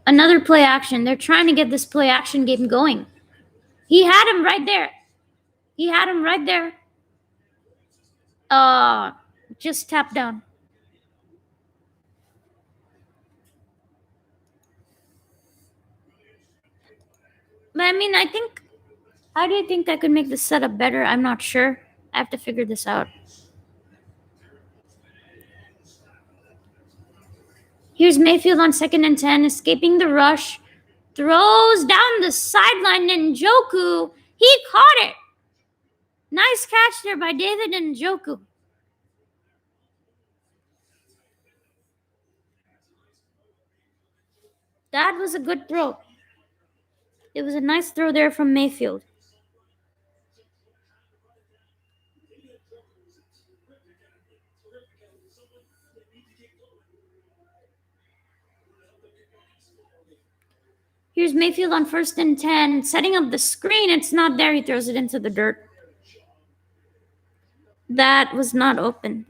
A: Another play action. They're trying to get this play action game going. He had him right there. He had him right there. Just tap down. But I mean, I think. How do you think I could make this setup better? I'm not sure. I have to figure this out. Here's Mayfield on 2nd and 10, escaping the rush. Throws down the sideline. Njoku. He caught it. Nice catch there by David Njoku. That was a good throw. It was a nice throw there from Mayfield. Here's Mayfield on 1st and 10, setting up the screen. It's not there. He throws it into the dirt. That was not open.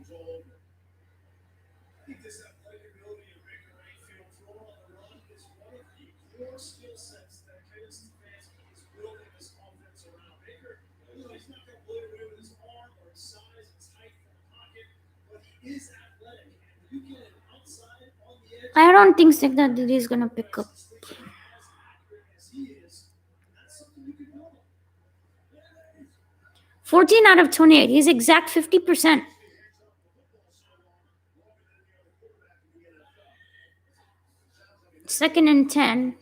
A: I don't think that he's gonna pick up. $14 out of 28. He's exact 50%. Second and 10.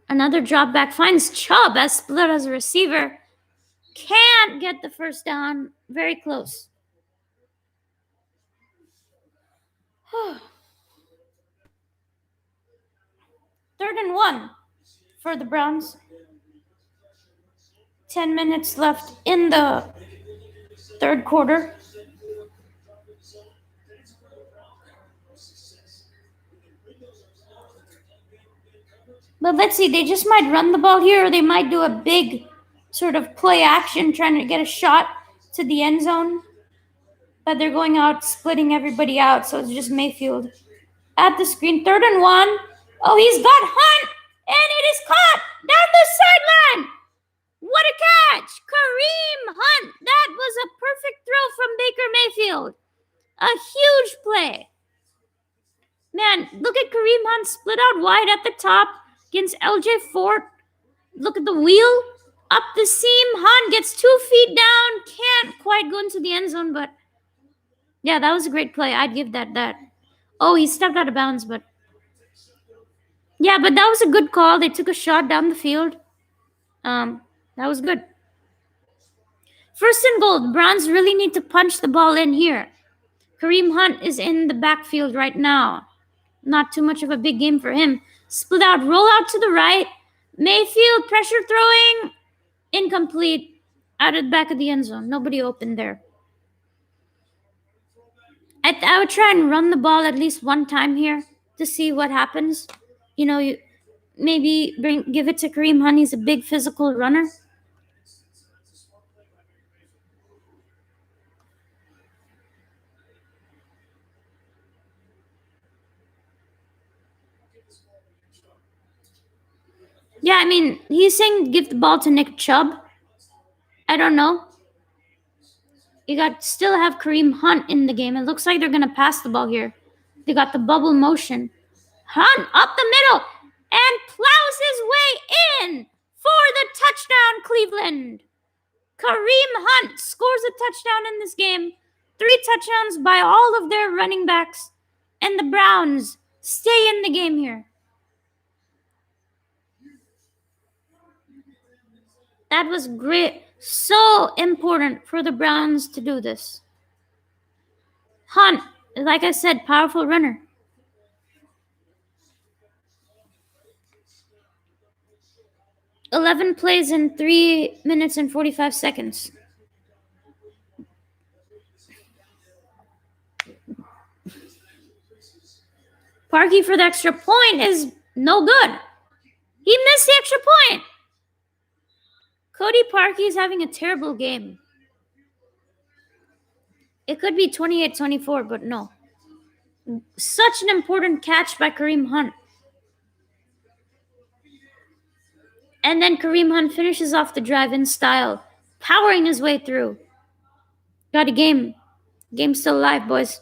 A: Another drop back. Finds Chubb as split as a receiver. Can't get the first down. Very close. Third and 1 for the Browns. 10 minutes left in the third quarter. But let's see, they just might run the ball here, or they might do a big sort of play action trying to get a shot to the end zone. But they're going out, splitting everybody out, so it's just Mayfield at the screen. 3rd and 1. Oh, he's got Hunt, and it is caught down the sideline. What a catch! Kareem Hunt. That was a perfect throw from Baker Mayfield. A huge play. Man, look at Kareem Hunt split out wide at the top against LJ Fort. Look at the wheel. Up the seam. Hunt gets 2 feet down. Can't quite go into the end zone, but yeah, that was a great play. I'd give that. Oh, he stepped out of bounds, but yeah, but that was a good call. They took a shot down the field. That was good. 1st and goal. The Browns really need to punch the ball in here. Kareem Hunt is in the backfield right now. Not too much of a big game for him. Split out, roll out to the right. Mayfield pressure throwing. Incomplete. Out of the back of the end zone. Nobody open there. I would try and run the ball at least one time here to see what happens. You know, maybe give it to Kareem Hunt. He's a big physical runner. Yeah, I mean, he's saying give the ball to Nick Chubb. I don't know. You got still have Kareem Hunt in the game. It looks like they're gonna pass the ball here. They got the bubble motion. Hunt up the middle and plows his way in for the touchdown, Cleveland. Kareem Hunt scores a touchdown in this game. 3 touchdowns by all of their running backs. And the Browns stay in the game here. That was great. So important for the Browns to do this. Hunt, like I said, powerful runner. 11 plays in 3 minutes and 45 seconds. Parkey for the extra point is no good. He missed the extra point. Cody Parkey is having a terrible game. It could be 28-24, but no. Such an important catch by Kareem Hunt. And then Kareem Hunt finishes off the drive in style, powering his way through. Got a game. Game's still alive, boys.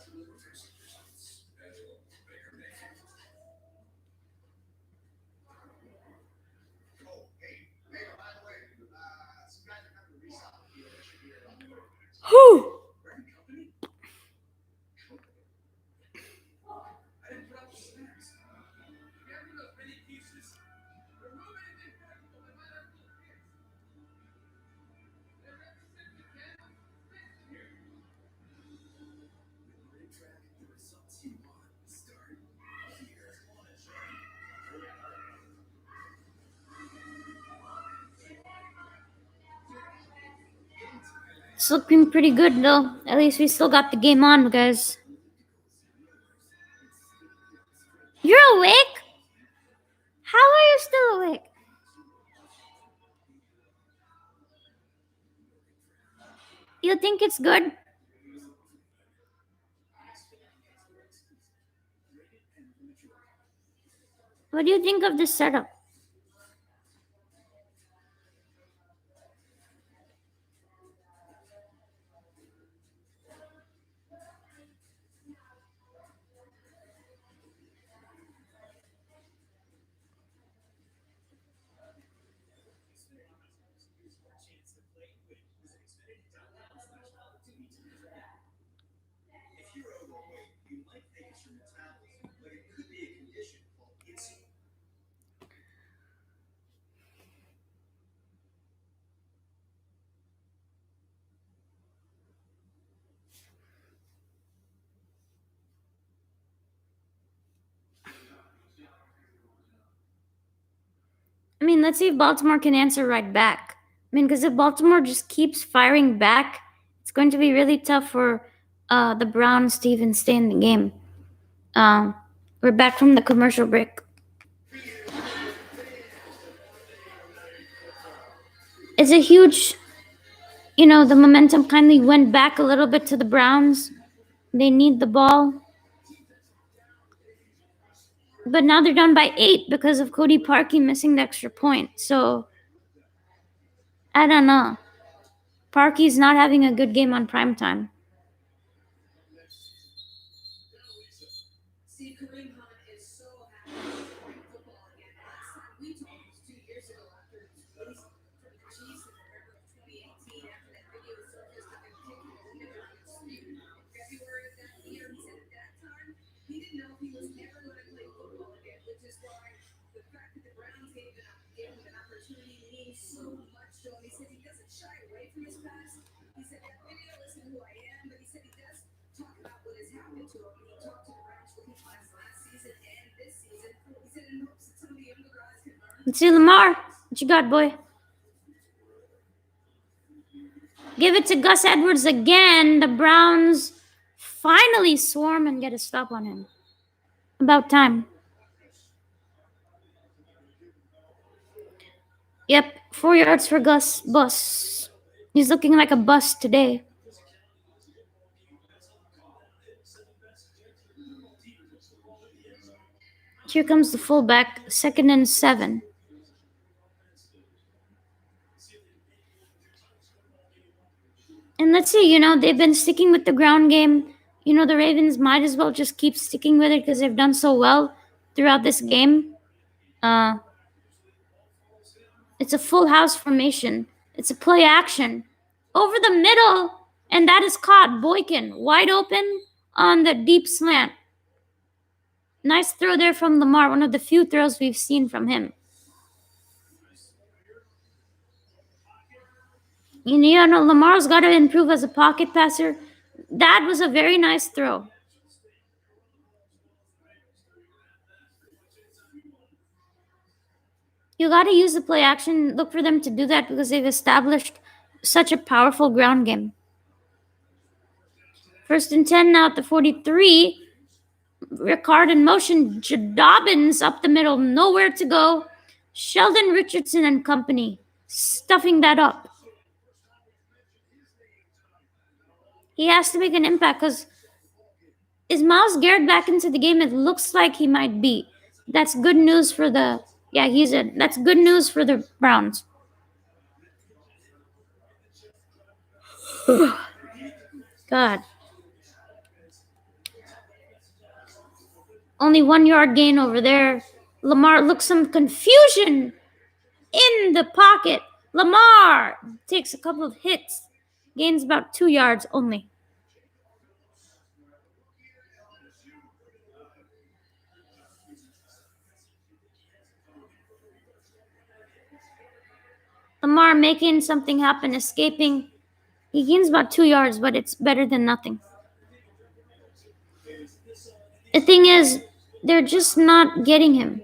A: Whew. It's looking pretty good, though. At least we still got the game on, guys. You're awake? How are you still awake? You think it's good? What do you think of this setup? I mean, let's see if Baltimore can answer right back. I mean, because if Baltimore just keeps firing back, it's going to be really tough for the Browns to even stay in the game. We're back from the commercial break. It's a huge, the momentum kindly went back a little bit to the Browns. They need the ball. But now they're down by 8 because of Cody Parkey missing the extra point. So, I don't know. Parkey's not having a good game on primetime. Let's see, Lamar. What you got, boy? Give it to Gus Edwards again. The Browns finally swarm and get a stop on him. About time. Yep, 4 yards for Gus. Bus. He's looking like a bust today. Here comes the fullback, 2nd and 7. And let's see, they've been sticking with the ground game. The Ravens might as well just keep sticking with it because they've done so well throughout this game. It's a full house formation. It's a play action. Over the middle, and that is caught. Boykin, wide open on the deep slant. Nice throw there from Lamar, one of the few throws we've seen from him. You know, Lamar's got to improve as a pocket passer. That was a very nice throw. You got to use the play action. Look for them to do that because they've established such a powerful ground game. First and 10 now at the 43. Ricard in motion. Dobbins up the middle. Nowhere to go. Sheldon Richardson and company stuffing that up. He has to make an impact because is Miles Garrett back into the game? It looks like he might be. That's good news for the. Yeah, he's in. That's good news for the Browns. God. Only 1 yard gain over there. Lamar looks some confusion in the pocket. Lamar takes a couple of hits, gains about 2 yards only. Lamar making something happen, escaping. He gains about 2 yards, but it's better than nothing. The thing is, they're just not getting him.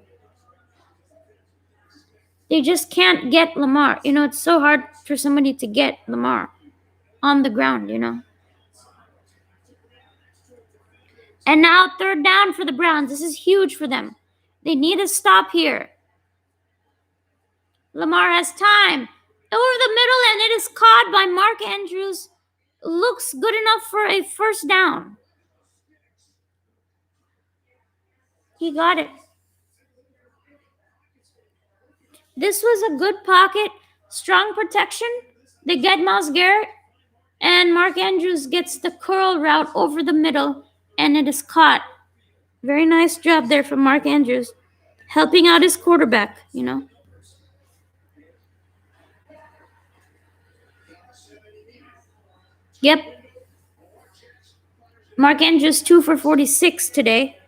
A: They just can't get Lamar. You know, it's so hard for somebody to get Lamar on the ground, you know. And now third down for the Browns. This is huge for them. They need a stop here. Lamar has time. Over the middle, and it is caught by Mark Andrews. Looks good enough for a first down. He got it. This was a good pocket, strong protection. They get Miles Garrett, and Mark Andrews gets the curl route over the middle, and it is caught. Very nice job there from Mark Andrews, helping out his quarterback, you know. Yep. Mark Andrews 2 for 46 today.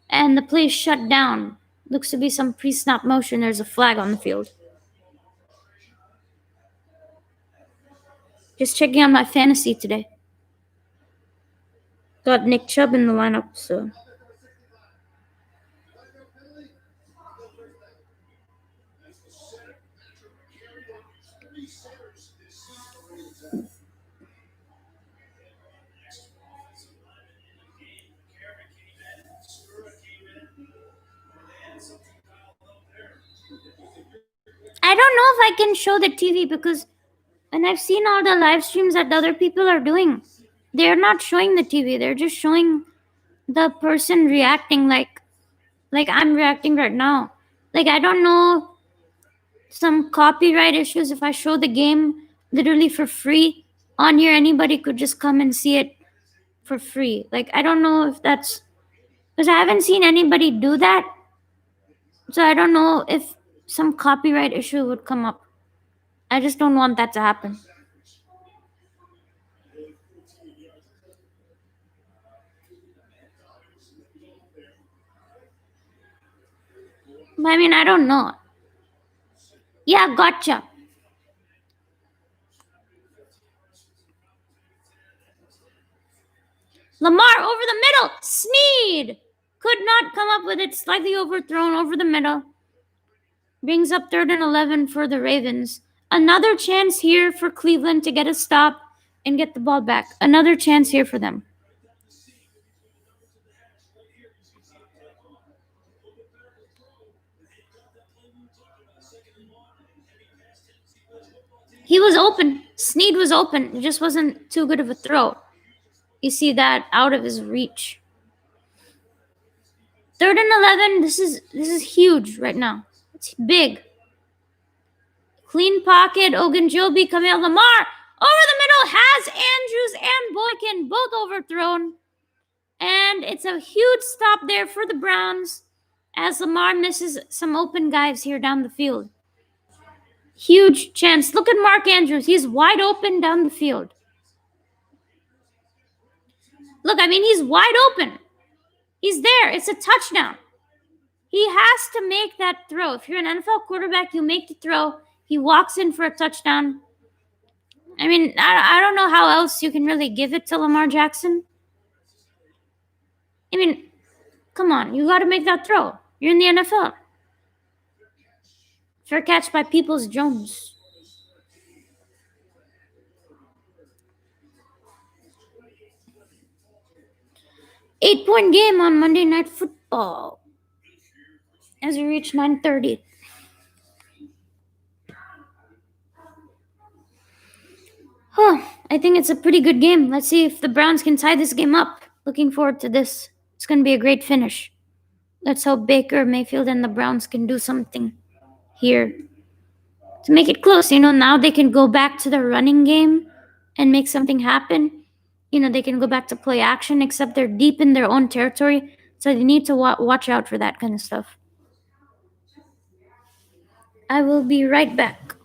A: And the play shut down. Looks to be some pre-snap motion. There's a flag on the field. Just checking on my fantasy today. Got Nick Chubb in the lineup, so. I don't know if I can show the TV because when I've seen all the live streams that other people are doing, they're not showing the TV. They're just showing the person reacting like I'm reacting right now. Like, I don't know, some copyright issues. If I show the game literally for free on here, anybody could just come and see it for free. Like, I don't know if that's because I haven't seen anybody do that. So I don't know if some copyright issue would come up. I just don't want that to happen. I mean, I don't know. Yeah, gotcha. Lamar over the middle. Sneed could not come up with it. Slightly overthrown over the middle. Brings up 3rd and 11 for the Ravens. Another chance here for Cleveland to get a stop and get the ball back. Another chance here for them. He was open. Sneed was open. It just wasn't too good of a throw. You see that out of his reach. 3rd and 11. This is huge right now. It's big. Clean pocket. Ogunjobi coming out. Lamar over the middle has Andrews and Boykin both overthrown. And it's a huge stop there for the Browns as Lamar misses some open guys here down the field. Huge chance. Look at Mark Andrews. He's wide open down the field. Look, I mean, he's wide open. He's there. It's a touchdown. He has to make that throw. If you're an NFL quarterback, you make the throw. He walks in for a touchdown. I mean, I don't know how else you can really give it to Lamar Jackson. I mean, come on, you got to make that throw. You're in the NFL. Fair catch by Peoples Jones. 8-point game on Monday Night Football as we reach 9:30. I think it's a pretty good game. Let's see if the Browns can tie this game up. Looking forward to this. It's going to be a great finish. Let's hope Baker Mayfield and the Browns can do something here to make it close. Now they can go back to the running game and make something happen. They can go back to play action, except they're deep in their own territory. So they need to watch out for that kind of stuff. I will be right back.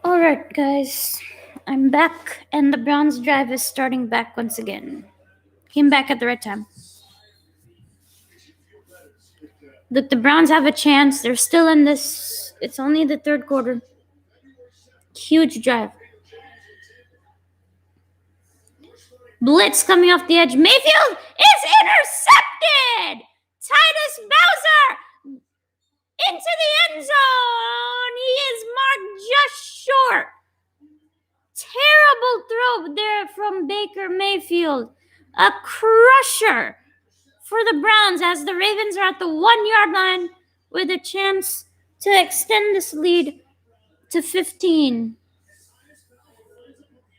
A: Alright, guys. I'm back, and the Browns drive is starting back once again. Came back at the right time. Look, the Browns have a chance. They're still in this. It's only the third quarter. Huge drive. Blitz coming off the edge. Mayfield is intercepted! Titus Bowser into the end zone. He is marked just short. Terrible throw there from Baker Mayfield. A crusher for the Browns as the Ravens are at the 1-yard line with a chance to extend this lead to 15.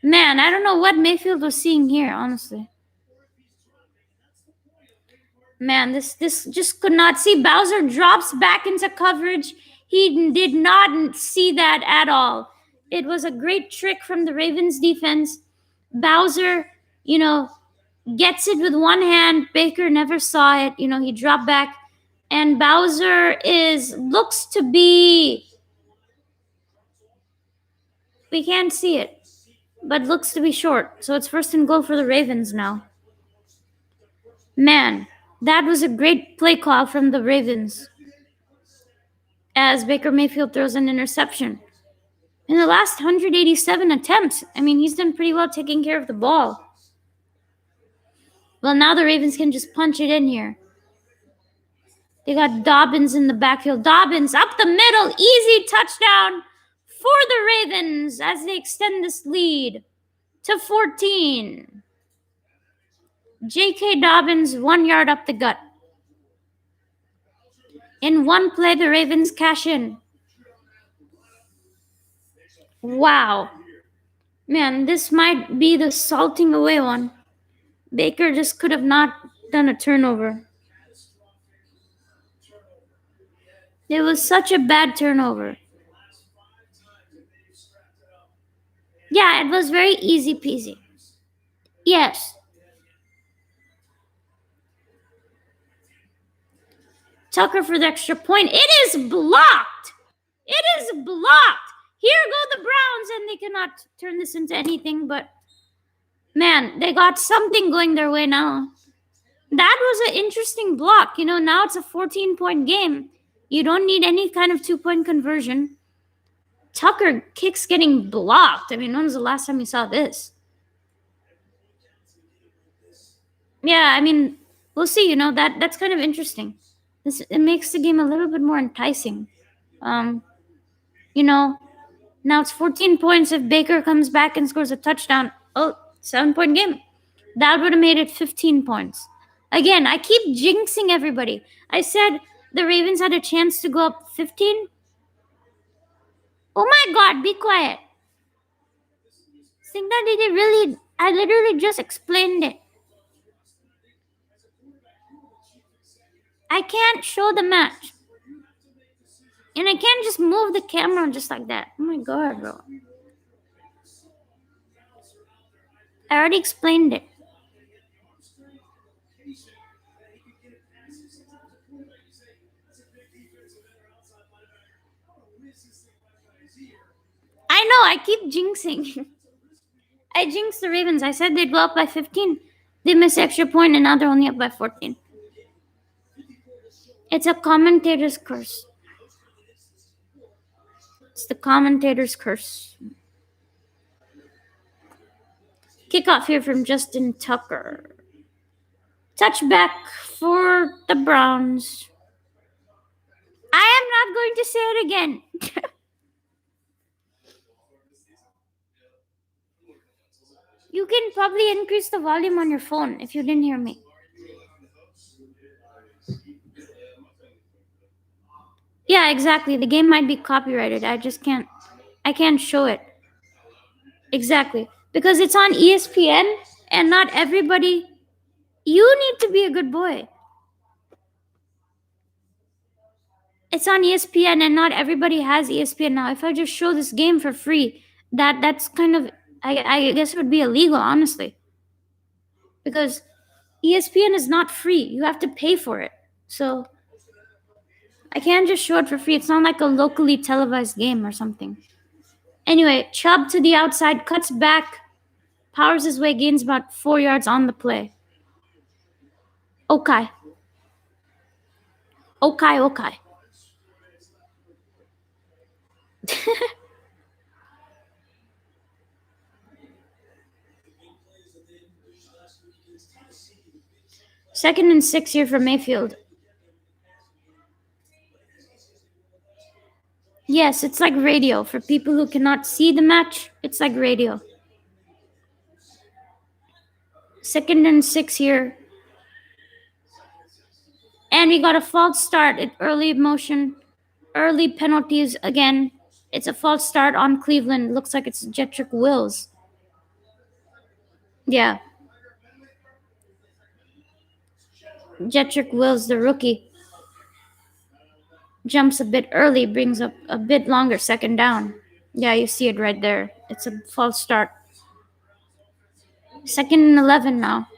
A: Man, I don't know what Mayfield was seeing here, honestly. Man, this just could not see. Bowser drops back into coverage. He did not see that at all. It was a great trick from the Ravens defense. Bowser, gets it with one hand. Baker never saw it. He dropped back. And Bowser looks to be, we can't see it, but looks to be short. So it's first and goal for the Ravens now. Man, that was a great play call from the Ravens as Baker Mayfield throws an interception. In the last 187 attempts, he's done pretty well taking care of the ball. Well, now the Ravens can just punch it in here. They got Dobbins in the backfield. Dobbins up the middle. Easy touchdown for the Ravens as they extend this lead to 14. J.K. Dobbins 1 yard up the gut. In one play, the Ravens cash in. Wow. Man, this might be the salting away one. Baker just could have not done a turnover. It was such a bad turnover. Yeah, it was very easy peasy. Yes. Tucker for the extra point. It is blocked. It is blocked. Here go the Browns, and they cannot turn this into anything but. Man, they got something going their way now. That was an interesting block. Now it's a 14-point game. You don't need any kind of 2-point conversion. Tucker kicks getting blocked. I mean, when was the last time you saw this? Yeah, I mean, we'll see. That's kind of interesting. It makes the game a little bit more enticing. You know, Now it's 14 points if Baker comes back and scores a touchdown. Oh, 7-point game. That would have made it 15 points. Again, I keep jinxing everybody. I said the Ravens had a chance to go up 15. Oh my god, be quiet. Think that I literally just explained it. I can't show the match. And I can't just move the camera just like that. Oh my god, bro. I already explained it. I know, I keep jinxing. I jinxed the Ravens. I said they'd go up by 15. They missed the extra point, and now they're only up by 14. It's a commentator's curse. It's the commentator's curse. Kickoff here from Justin Tucker. Touchback for the Browns. I am not going to say it again. You can probably increase the volume on your phone if you didn't hear me. Yeah, exactly. The game might be copyrighted. I can't show it. Exactly. Because it's on ESPN and not everybody. You need to be a good boy. It's on ESPN and not everybody has ESPN now. If I just show this game for free, that's kind of I guess it would be illegal, honestly. Because ESPN is not free. You have to pay for it. So I can't just show it for free. It's not like a locally televised game or something. Anyway, Chubb to the outside, cuts back, powers his way, gains about 4 yards on the play. Okay. 2nd and 6 here for Mayfield. Yes, it's like radio. For people who cannot see the match, it's like radio. 2nd and 6 here. And we got a false start at early motion. Early penalties again. It's a false start on Cleveland. Looks like it's Jedrick Wills. Yeah. Jedrick Wills, the rookie. Jumps a bit early, brings up a bit longer 2nd down. Yeah, you see it right there. It's a false start. 2nd and 11 now.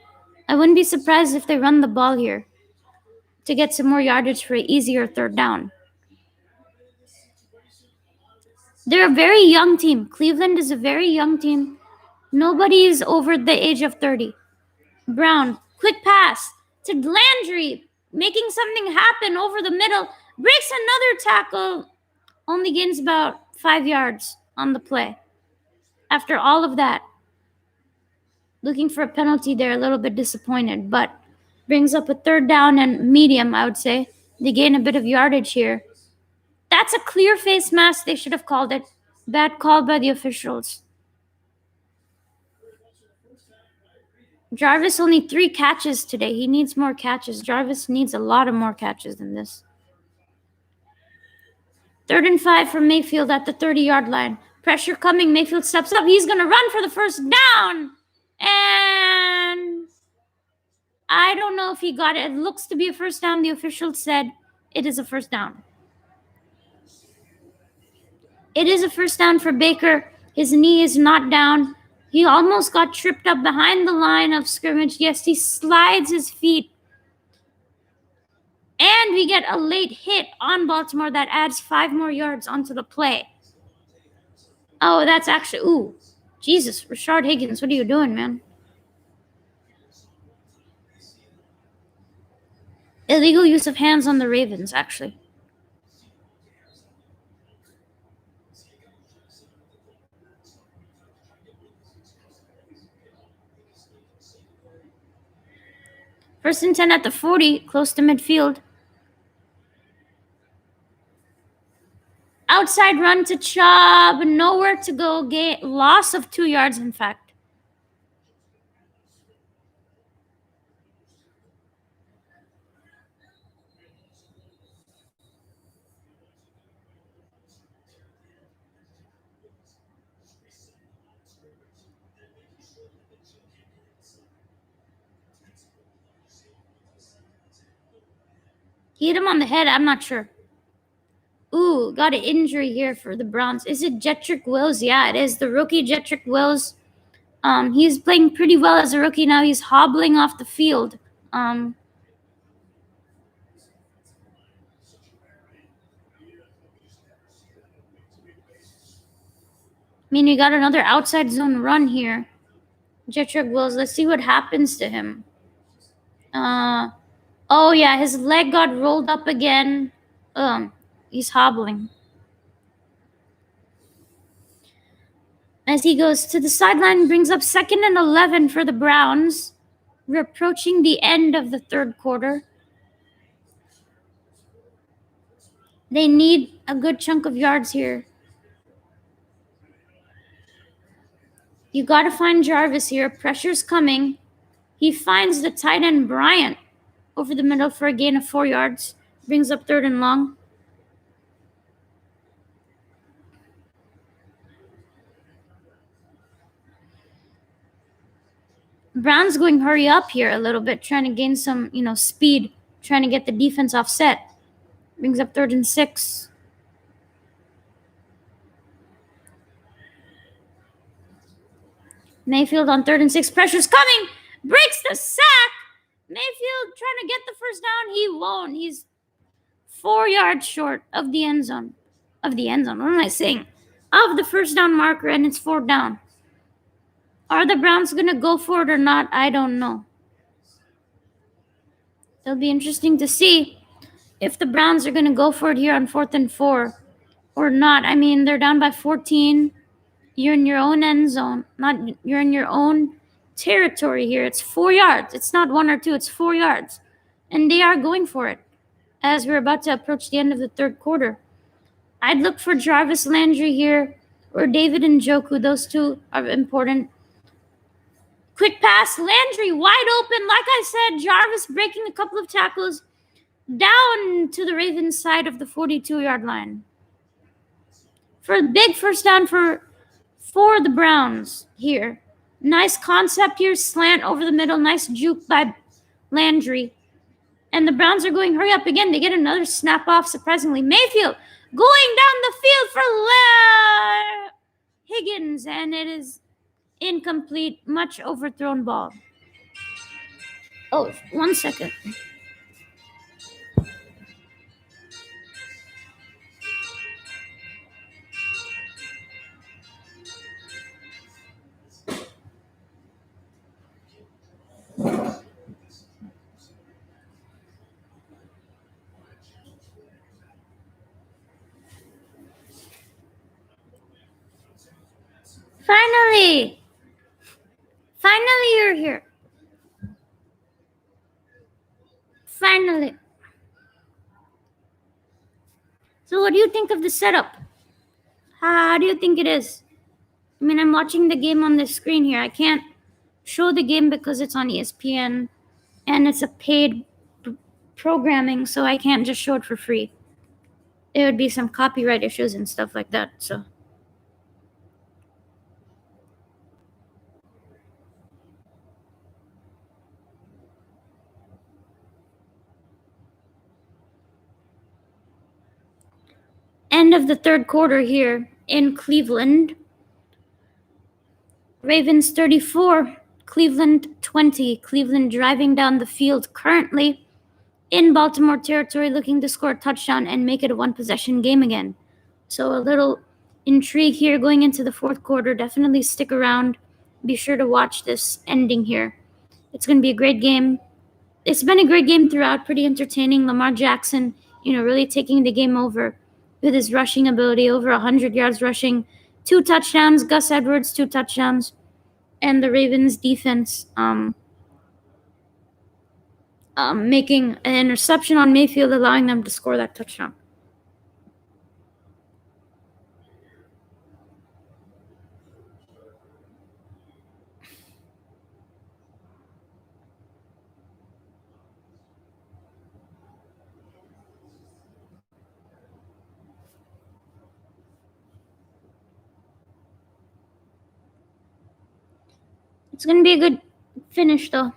A: I wouldn't be surprised if they run the ball here to get some more yardage for an easier 3rd down. They're a very young team. Cleveland is a very young team. Nobody is over the age of 30. Brown, quick pass to Landry, making something happen over the middle. Breaks another tackle. Only gains about 5 yards on the play. After all of that, looking for a penalty there, a little bit disappointed, but brings up a 3rd down and medium, I would say. They gain a bit of yardage here. That's a clear face mask. They should have called it. Bad call by the officials. Jarvis only 3 catches today. He needs more catches. Jarvis needs a lot of more catches than this. 3rd and 5 from Mayfield at the 30-yard line. Pressure coming. Mayfield steps up. He's going to run for the first down. And I don't know if he got it. It looks to be a first down. The official said it is a first down. It is a first down for Baker. His knee is not down. He almost got tripped up behind the line of scrimmage. Yes, he slides his feet. And we get a late hit on Baltimore that adds 5 more yards onto the play. Oh, that's actually... Ooh. Jesus, Rashard Higgins, what are you doing, man? Illegal use of hands on the Ravens, actually. First and 10 at the 40, close to midfield. Outside run to Chubb, nowhere to go. Loss of 2 yards, in fact. He hit him on the head, I'm not sure. Ooh, got an injury here for the Browns. Is it Jedrick Wills? Yeah, it is. The rookie Jedrick Wills. He's playing pretty well as a rookie now. He's hobbling off the field. I mean, we got another outside zone run here. Jedrick Wills, let's see what happens to him. Oh yeah, his leg got rolled up again. He's hobbling. As he goes to the sideline, brings up 2nd and 11 for the Browns. We're approaching the end of the third quarter. They need a good chunk of yards here. You got to find Jarvis here. Pressure's coming. He finds the tight end Bryant over the middle for a gain of 4 yards. Brings up 3rd and long. Brown's going hurry up here a little bit, trying to gain some, speed, trying to get the defense offset. Brings up 3rd and 6. Mayfield on 3rd and 6. Pressure's coming. Breaks the sack. Mayfield trying to get the first down. He won't. He's 4 yards short of the end zone. What am I saying? Of the first down marker, and it's 4th down. Are the Browns going to go for it or not? I don't know. It'll be interesting to see if the Browns are going to go for it here on 4th and 4 or not. I mean, they're down by 14. You're in your own end zone. You're in your own territory here. It's 4 yards. It's not 1 or 2. It's 4 yards. And they are going for it as we're about to approach the end of the third quarter. I'd look for Jarvis Landry here or David Njoku. Those two are important. Quick pass. Landry wide open. Like I said, Jarvis breaking a couple of tackles down to the Ravens side of the 42-yard line. For a big first down for the Browns here. Nice concept here. Slant over the middle. Nice juke by Landry. And the Browns are going hurry up again. They get another snap off, surprisingly. Mayfield going down the field for Higgins. And it is incomplete. Much overthrown ball. Oh, 1 second. Finally, you're here. Finally. So what do you think of the setup? How do you think it is? I mean, I'm watching the game on the screen here. I can't show the game because it's on ESPN and it's a paid programming, so I can't just show it for free. There would be some copyright issues and stuff like that, so. end of the third quarter here in Cleveland. Ravens 34, Cleveland 20. Cleveland driving down the field currently in Baltimore territory, looking to score a touchdown and make it a one-possession game again. So a little intrigue here going into the fourth quarter. Definitely stick around. Be sure to watch this ending here. It's going to be a great game. It's been a great game throughout, pretty entertaining. Lamar Jackson, really taking the game over with his rushing ability, over 100 yards rushing, 2 touchdowns. Gus Edwards, 2 touchdowns. And the Ravens defense making an interception on Mayfield, allowing them to score that touchdown. It's going to be a good finish, though.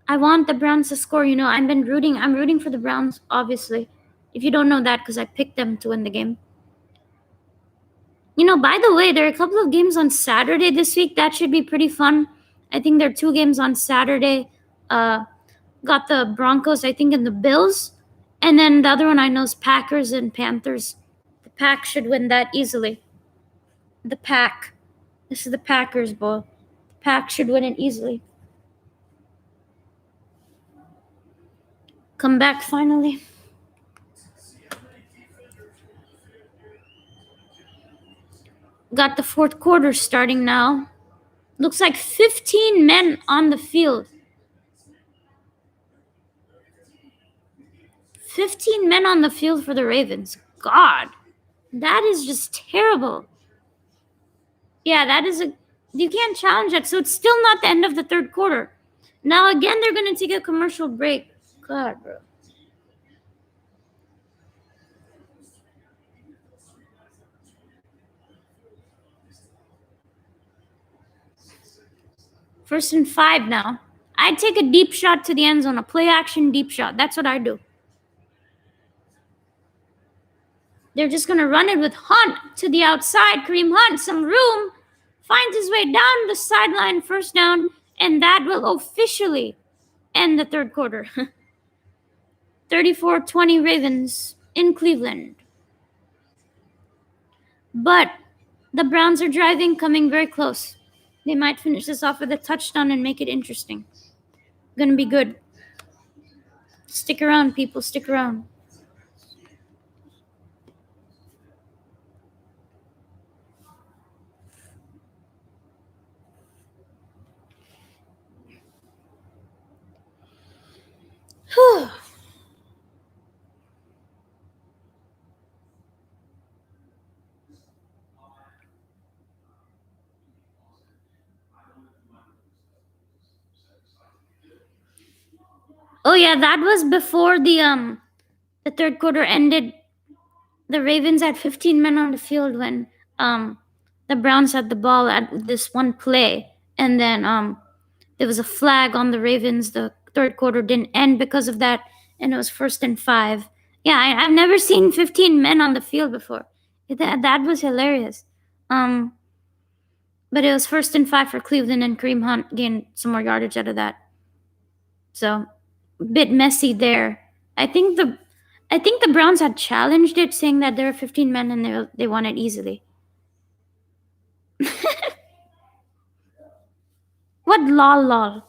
A: I want the Browns to score. I'm rooting for the Browns, obviously. If you don't know that, because I picked them to win the game. By the way, there are a couple of games on Saturday this week. That should be pretty fun. I think there are 2 games on Saturday. Got the Broncos, I think, and the Bills. And then the other one I know is Packers and Panthers. The Pack should win that easily. The Pack. This is the Packers, boy. The Pack should win it easily. Come back finally. Got the fourth quarter starting now. Looks like 15 men on the field. 15 men on the field for the Ravens. God, that is just terrible. Yeah, you can't challenge that. So it's still not the end of the third quarter. Now again, they're going to take a commercial break. God, bro. First and 5 now. I'd take a deep shot to the end zone, a play action deep shot. That's what I do. They're just going to run it with Hunt to the outside. Kareem Hunt, some room, finds his way down the sideline, first down, and that will officially end the third quarter. 34-20 Ravens in Cleveland. But the Browns are driving, coming very close. They might finish this off with a touchdown and make it interesting. Gonna be good. Stick around, people. Stick around. Oh yeah, that was before the third quarter ended. The Ravens had 15 men on the field when the Browns had the ball at this one play, and then there was a flag on the Ravens. The third quarter didn't end because of that, and it was first and 5. Yeah, I've never seen 15 men on the field before. That was hilarious. But it was first and 5 for Cleveland, and Kareem Hunt gained some more yardage out of that. So, a bit messy there. I think the Browns had challenged it, saying that there were 15 men and they won it easily. What lol?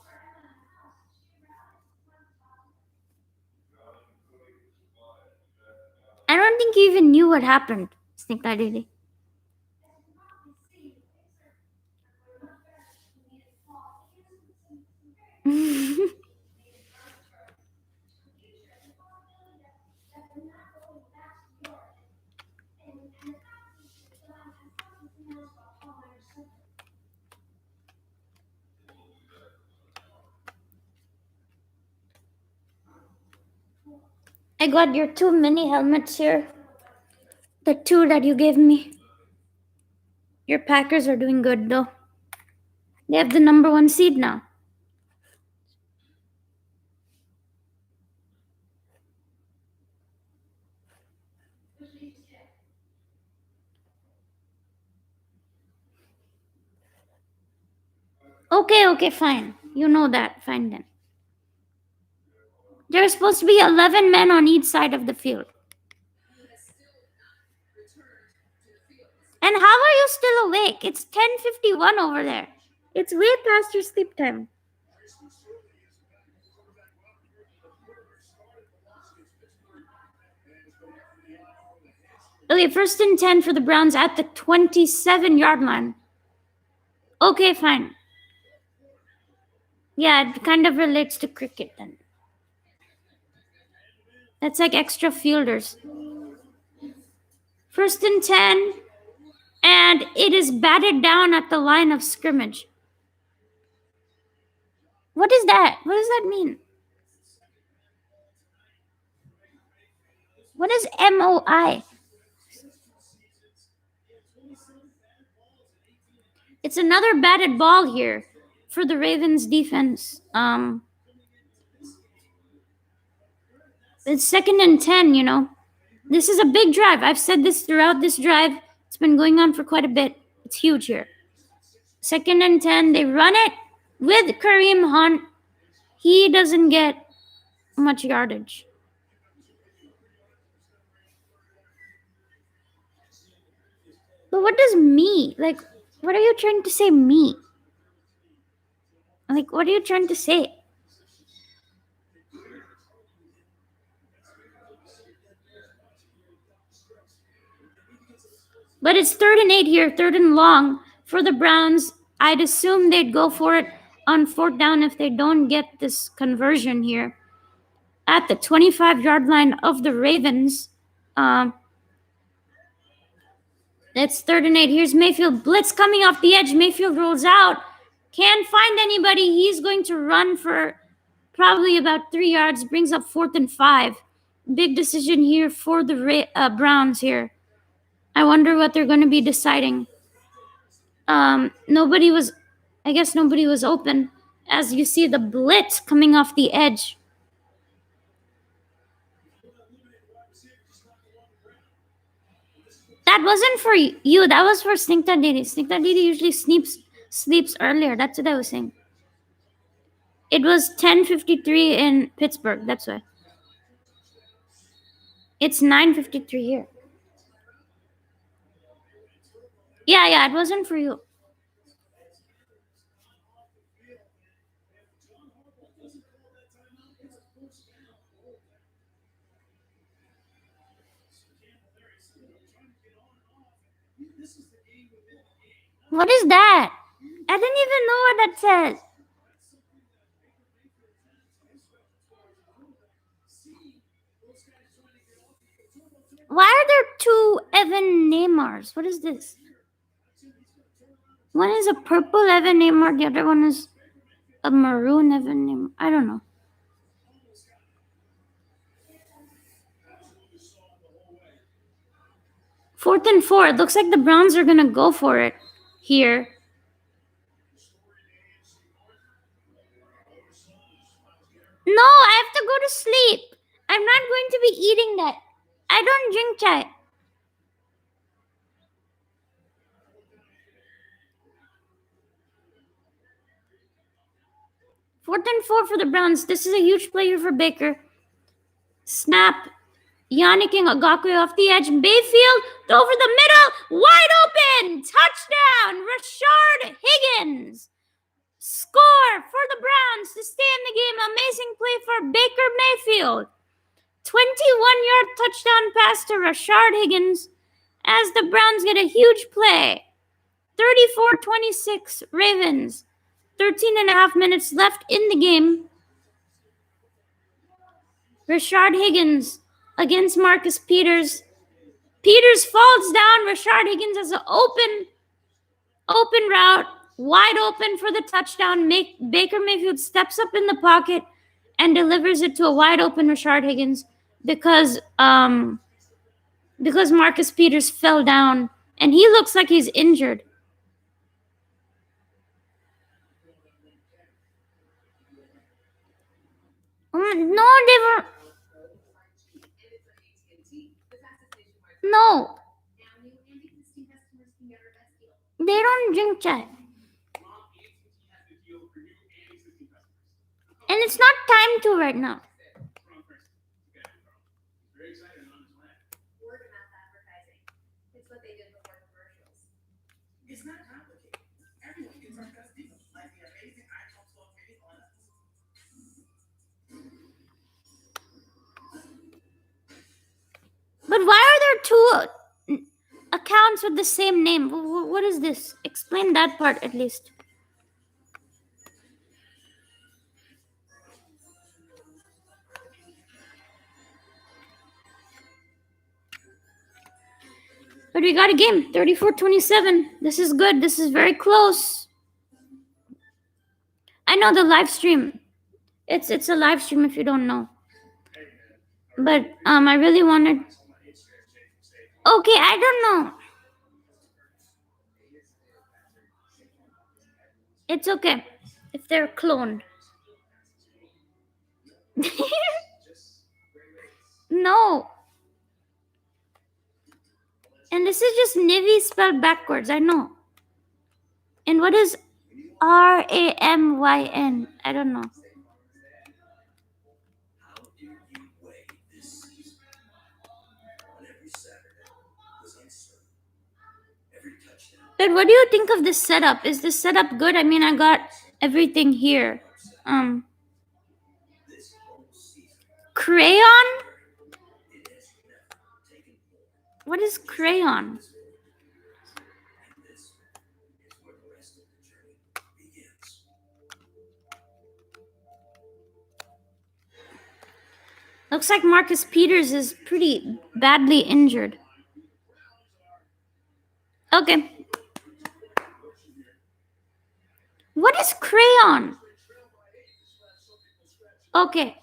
A: I don't think you even knew what happened. Think that really. I got your 2 mini helmets here. The 2 that you gave me. Your Packers are doing good though. They have the number 1 seed now. Okay, okay, fine. You know that. Fine then. There are supposed to be 11 men on each side of the field. And how are you still awake? It's 10:51 over there. It's way past your sleep time. Okay, first and 10 for the Browns at the 27-yard line. Okay, fine. Yeah, it kind of relates to cricket then. That's like extra fielders. First and 10, and it is batted down at the line of scrimmage. What is that? What does that mean? What is MOI? It's another batted ball here for the Ravens defense. It's second and 10, you know. This is a big drive. I've said this throughout this drive. It's been going on for quite a bit. It's huge here. Second and 10, they run it with Kareem Hunt. He doesn't get much yardage. But what does me? Like, what are you trying to say, me? Like, what are you trying to say? But it's third and 8 here, third and long for the Browns. I'd assume they'd go for it on fourth down if they don't get this conversion here. At the 25-yard line of the Ravens. It's third and 8. Here's Mayfield. Blitz coming off the edge. Mayfield rolls out. Can't find anybody. He's going to run for probably about 3 yards. Brings up fourth and 5. Big decision here for the Browns here. I wonder what they're going to be deciding. Nobody was open. As you see the blitz coming off the edge. That wasn't for you. That was for Snikta Didi. Snikta Didi usually sleeps earlier. That's what I was saying. It was 10:53 in Pittsburgh. That's why. It's 9:53 here. Yeah, it wasn't for you. What is that? I didn't even know what that says. Why are there two Evan Neymars? What is this? One is a purple Evan Neymar, the other one is a maroon Evan Neymar. I don't know. Fourth and 4. It looks like the Browns are gonna go for it here. No, I have to go to sleep. I'm not going to be eating that. I don't drink chai. Fourth and 4 for the Browns. This is a huge play here for Baker. Snap. Yannick Ngakoue off the edge. Bayfield over the middle. Wide open. Touchdown. Rashard Higgins. Score for the Browns to stay in the game. Amazing play for Baker Mayfield. 21-yard touchdown pass to Rashard Higgins as the Browns get a huge play. 34-26 Ravens. 13 and a half minutes left in the game. Rashard Higgins against Marcus Peters. Peters falls down. Rashard Higgins has an open route. Wide open for the touchdown. Baker Mayfield steps up in the pocket and delivers it to a wide open Rashard Higgins because Marcus Peters fell down and he looks like he's injured. No, they were. No, they don't drink chai. And it's not time to right now. But why are there two accounts with the same name? What is this? Explain that part at least. But we got a game, 34-27. This is good. This is very close. I know the live stream. It's a live stream if you don't know. But I really wanted. Okay, I don't know. It's okay if they're cloned. No. And this is just Nivi spelled backwards, I know. And what is Ramyn? I don't know. But what do you think of this setup? Is this setup good? I mean, I got everything here. Crayon? What is crayon? Looks like Marcus Peters is pretty badly injured. Okay. What is crayon? Okay.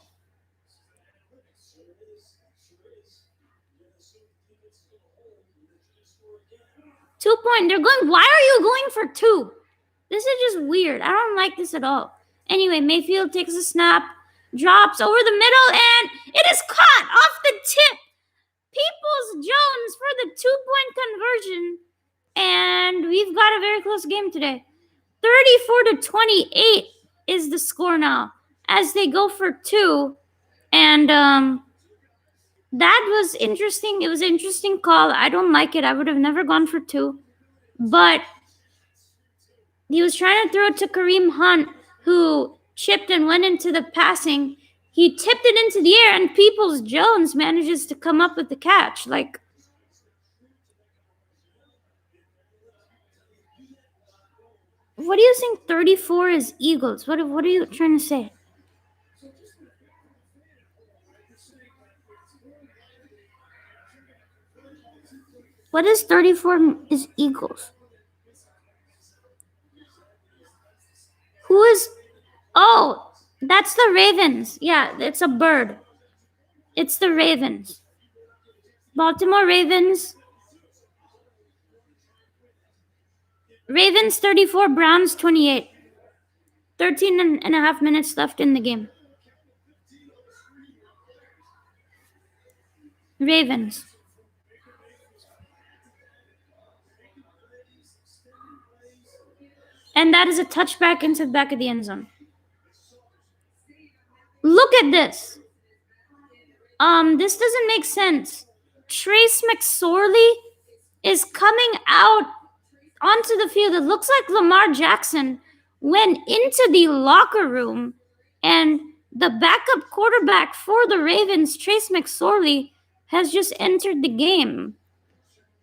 A: 2 point. They're going. Why are you going for 2? This is just weird. I don't like this at all. Anyway, Mayfield takes a snap, drops over the middle, and it is caught off the tip. Peoples Jones for the 2-point conversion. And we've got a very close game today. 34-28 is the score now as they go for 2. And that was interesting. It was an interesting call. I don't like it. I would have never gone for 2. But he was trying to throw it to Kareem Hunt, who chipped and went into the passing. He tipped it into the air, and Peoples Jones manages to come up with the catch. Like, what do you think 34 is Eagles? What are you trying to say? What is 34 is Eagles? Who is... Oh, that's the Ravens. Yeah, it's a bird. It's the Ravens. Baltimore Ravens. Ravens 34, Browns 28. 13 and a half minutes left in the game. Ravens. And that is a touchback into the back of the end zone. Look at this. This doesn't make sense. Trace McSorley is coming out onto the field. It looks like Lamar Jackson went into the locker room, and the backup quarterback for the Ravens, Trace McSorley, has just entered the game.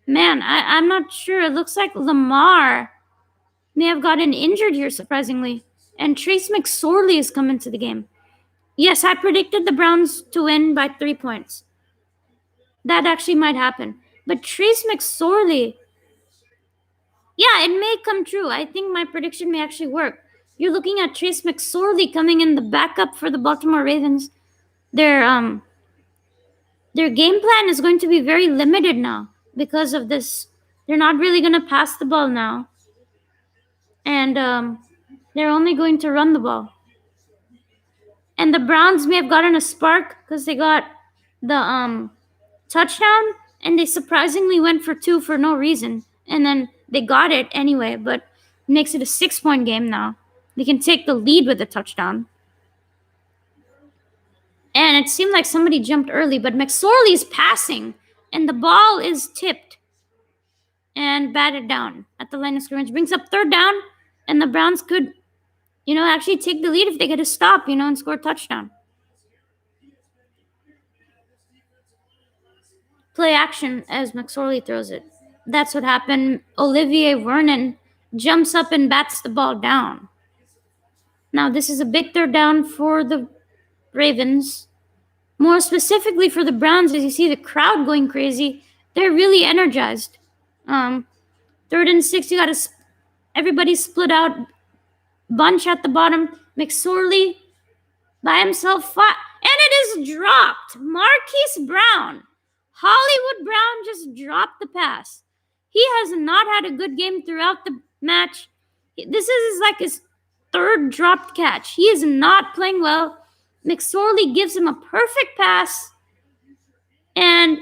A: Man, I'm not sure. It looks like Lamar may have gotten injured here, surprisingly. And Trace McSorley is coming to the game. Yes, I predicted the Browns to win by 3 points. That actually might happen. But Trace McSorley, yeah, it may come true. I think my prediction may actually work. You're looking at Trace McSorley coming in the backup for the Baltimore Ravens. Their game plan is going to be very limited now because of this. They're not really going to pass the ball now. And they're only going to run the ball. And the Browns may have gotten a spark because they got the touchdown, and they surprisingly went for 2 for no reason, and then they got it anyway, but makes it a 6-point game now. They can take the lead with a touchdown. And it seemed like somebody jumped early, but McSorley's passing, and the ball is tipped and batted down at the line of scrimmage. Brings up 3rd down, and the Browns could, actually take the lead if they get a stop, and score a touchdown. Play action as McSorley throws it. That's what happened. Olivier Vernon jumps up and bats the ball down. Now, this is a big 3rd down for the Ravens. More specifically for the Browns, as you see the crowd going crazy, they're really energized. 3rd and 6, you got everybody split out, bunch at the bottom. McSorley by himself, and it is dropped. Marquise Brown, Hollywood Brown, just dropped the pass. He has not had a good game throughout the match. This is like his 3rd dropped catch. He is not playing well. McSorley gives him a perfect pass, and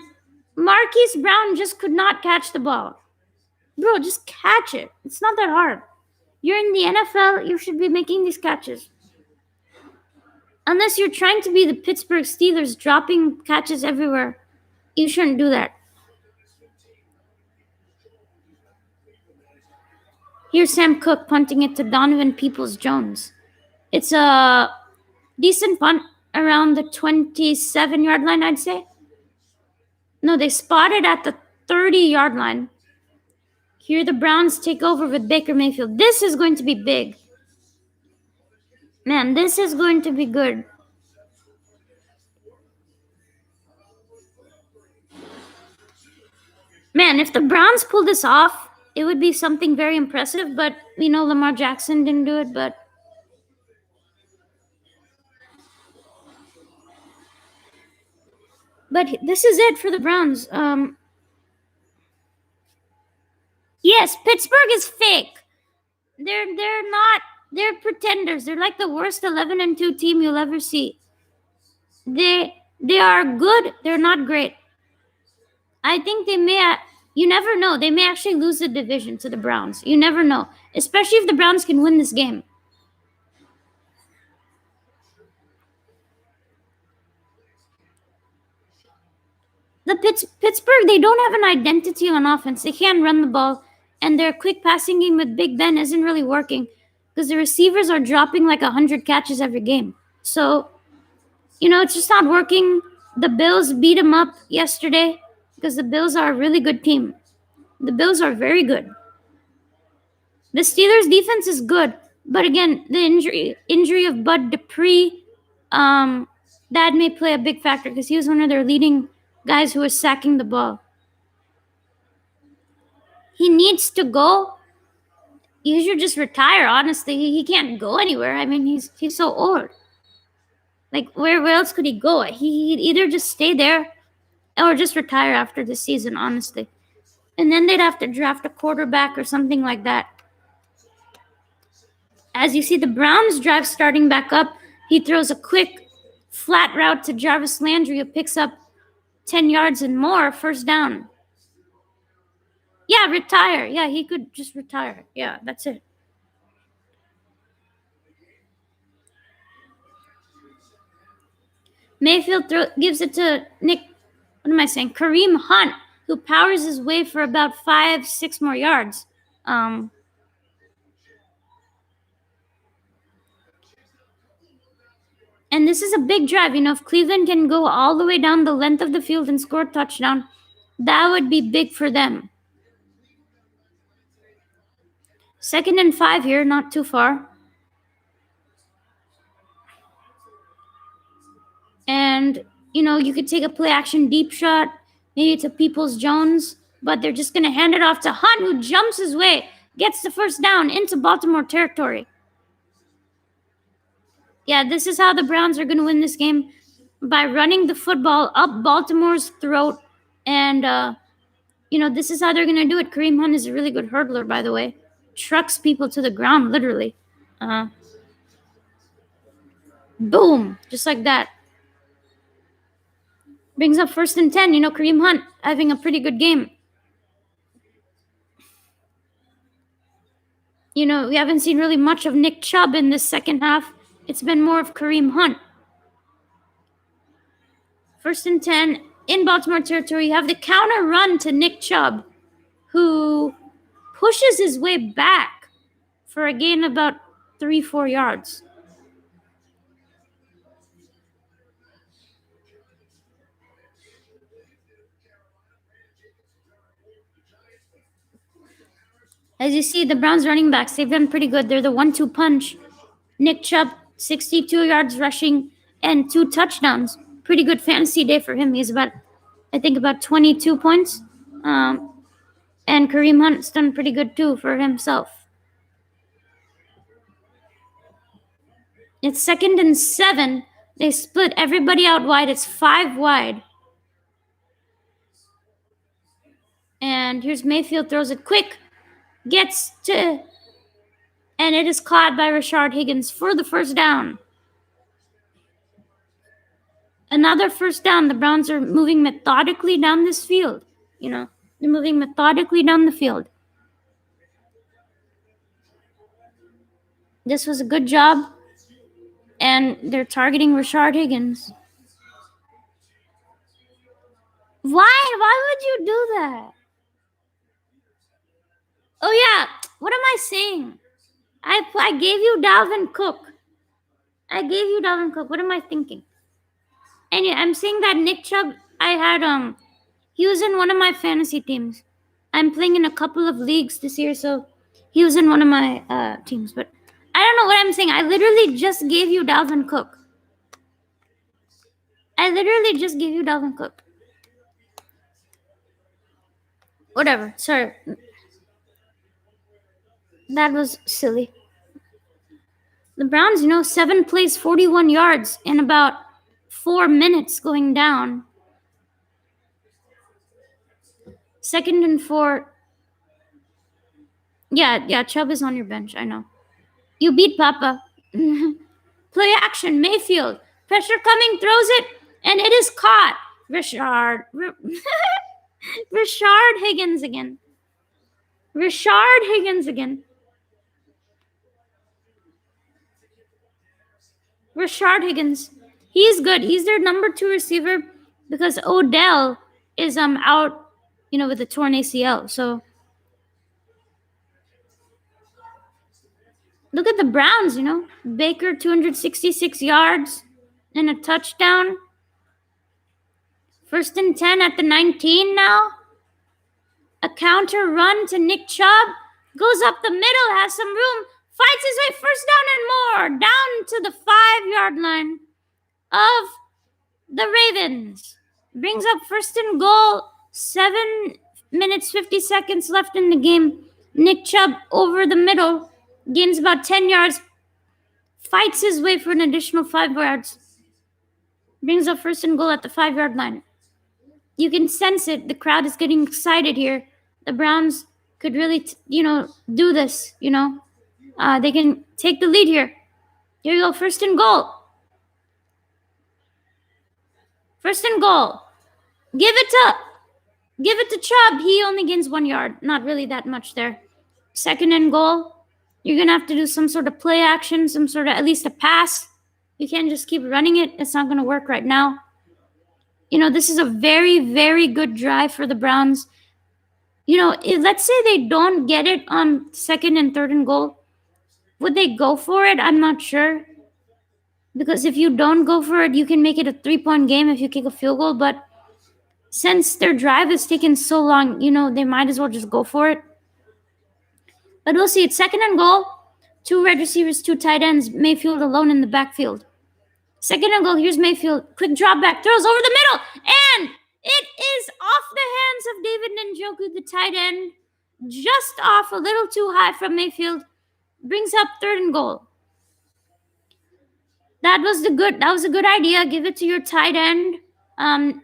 A: Marquise Brown just could not catch the ball. Bro, just catch it. It's not that hard. You're in the NFL, you should be making these catches. Unless you're trying to be the Pittsburgh Steelers, dropping catches everywhere, you shouldn't do that. Here's Sam Cook punting it to Donovan Peoples-Jones. It's a decent punt around the 27-yard line, I'd say. No, they spotted at the 30-yard line. Here the Browns take over with Baker Mayfield. This is going to be big. Man, this is going to be good. Man, if the Browns pull this off, it would be something very impressive, but we know Lamar Jackson didn't do it, but this is it for the Browns. Yes, Pittsburgh is fake. They're pretenders. They're like the worst 11-2 team you'll ever see. They are good. They're not great. I think they may. You never know. They may actually lose the division to the Browns. You never know, especially if the Browns can win this game. The Pittsburgh, they don't have an identity on offense. They can't run the ball, and their quick passing game with Big Ben isn't really working because the receivers are dropping like 100 catches every game. So, it's just not working. The Bills beat them up yesterday because the Bills are a really good team. The Bills are very good. The Steelers' defense is good, but again, the injury of Bud Dupree, that may play a big factor because he was one of their leading guys who was sacking the ball. He needs to go. He should just retire, honestly. He can't go anywhere. I mean, he's so old. Like, where else could he go? He'd either just stay there or just retire after the season, honestly. And then they'd have to draft a quarterback or something like that. As you see the Browns drive starting back up, he throws a quick flat route to Jarvis Landry, who picks up 10 yards and more, 1st down. Yeah, retire. Yeah, he could just retire. Yeah, that's it. Mayfield gives it to Kareem Hunt, who powers his way for about 5-6 more yards. And this is a big drive. If Cleveland can go all the way down the length of the field and score a touchdown, that would be big for them. 2nd and 5 here, not too far. And, you could take a play action deep shot, maybe to Peoples-Jones, but they're just going to hand it off to Hunt, who jumps his way, gets the 1st down into Baltimore territory. Yeah, this is how the Browns are going to win this game, by running the football up Baltimore's throat. And, this is how they're going to do it. Kareem Hunt is a really good hurdler, by the way. Trucks people to the ground, literally. Boom, just like that. Brings up 1st and 10. Kareem Hunt having a pretty good game. We haven't seen really much of Nick Chubb in this second half. It's been more of Kareem Hunt. 1st and 10 in Baltimore territory. You have the counter run to Nick Chubb, who pushes his way back for a gain of about 3-4 yards. As you see, the Browns running backs, they've done pretty good. They're the 1-2 punch. Nick Chubb, 62 yards rushing and 2 touchdowns. Pretty good fantasy day for him. He's about 22 points. And Kareem Hunt's done pretty good too for himself. It's 2nd and 7. They split everybody out wide. It's 5 wide. And here's Mayfield, throws it quick. Gets to... And it is caught by Rashard Higgins for the first down. Another first down. The Browns are moving methodically down this field. They're moving methodically down the field. This was a good job. And they're targeting Rashard Higgins. Why would you do that? Oh yeah, what am I saying? I gave you Dalvin Cook. What am I thinking? And yeah, I'm saying that Nick Chubb, he was in one of my fantasy teams. I'm playing in a couple of leagues this year, so he was in one of my teams. But I don't know what I'm saying. I literally just gave you Dalvin Cook. Whatever, sorry. That was silly. The Browns, 7 plays, 41 yards in about 4 minutes going down. 2nd and 4. Yeah, Chubb is on your bench, I know. You beat Papa. Play action, Mayfield. Pressure coming, throws it, and it is caught. Rashard Higgins again. Rashard Higgins. He's good. He's their number 2 receiver because Odell is out, with a torn ACL. So look at the Browns, Baker 266 yards and a touchdown. 1st and 10 at the 19 now. A counter run to Nick Chubb. Goes up the middle, has some room. Fights his way, first down and more. Down to the 5-yard line of the Ravens. Brings up 1st-and-goal. 7 minutes, 50 seconds left in the game. Nick Chubb over the middle. Gains about 10 yards. Fights his way for an additional 5 yards. Brings up 1st-and-goal at the 5-yard line. You can sense it. The crowd is getting excited here. The Browns could really, do this, They can take the lead here. Here you go, 1st-and-goal. 1st-and-goal. Give it to Chubb. He only gains 1 yard. Not really that much there. 2nd-and-goal. You're going to have to do some sort of play action, some sort of, at least a pass. You can't just keep running it. It's not going to work right now. This is a very, very good drive for the Browns. Let's say they don't get it on 2nd and 3rd-and-goal. Would they go for it? I'm not sure. Because if you don't go for it, you can make it a 3-point game if you kick a field goal. But since their drive has taken so long, they might as well just go for it. But we'll see. It's 2nd-and-goal. 2 red receivers, 2 tight ends. Mayfield alone in the backfield. 2nd-and-goal. Here's Mayfield. Quick drop back. Throws over the middle. And it is off the hands of David Njoku, the tight end. Just off, a little too high from Mayfield. Brings up 3rd-and-goal. That was a good idea. Give it to your tight end.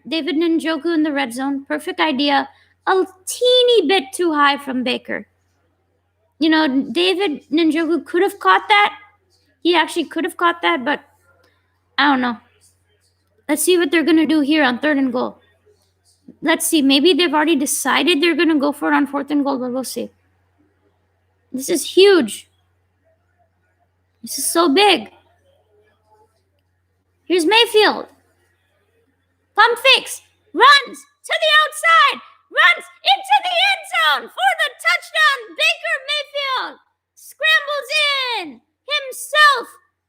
A: David Njoku in the red zone. Perfect idea. A teeny bit too high from Baker. David Njoku could have caught that. He actually could have caught that, but I don't know. Let's see what they're going to do here on 3rd and goal. Let's see. Maybe they've already decided they're going to go for it on 4th and goal, but we'll see. This is huge. This is so big. Here's Mayfield. Pump fakes. Runs to the outside. Runs into the end zone for the touchdown. Baker Mayfield scrambles in himself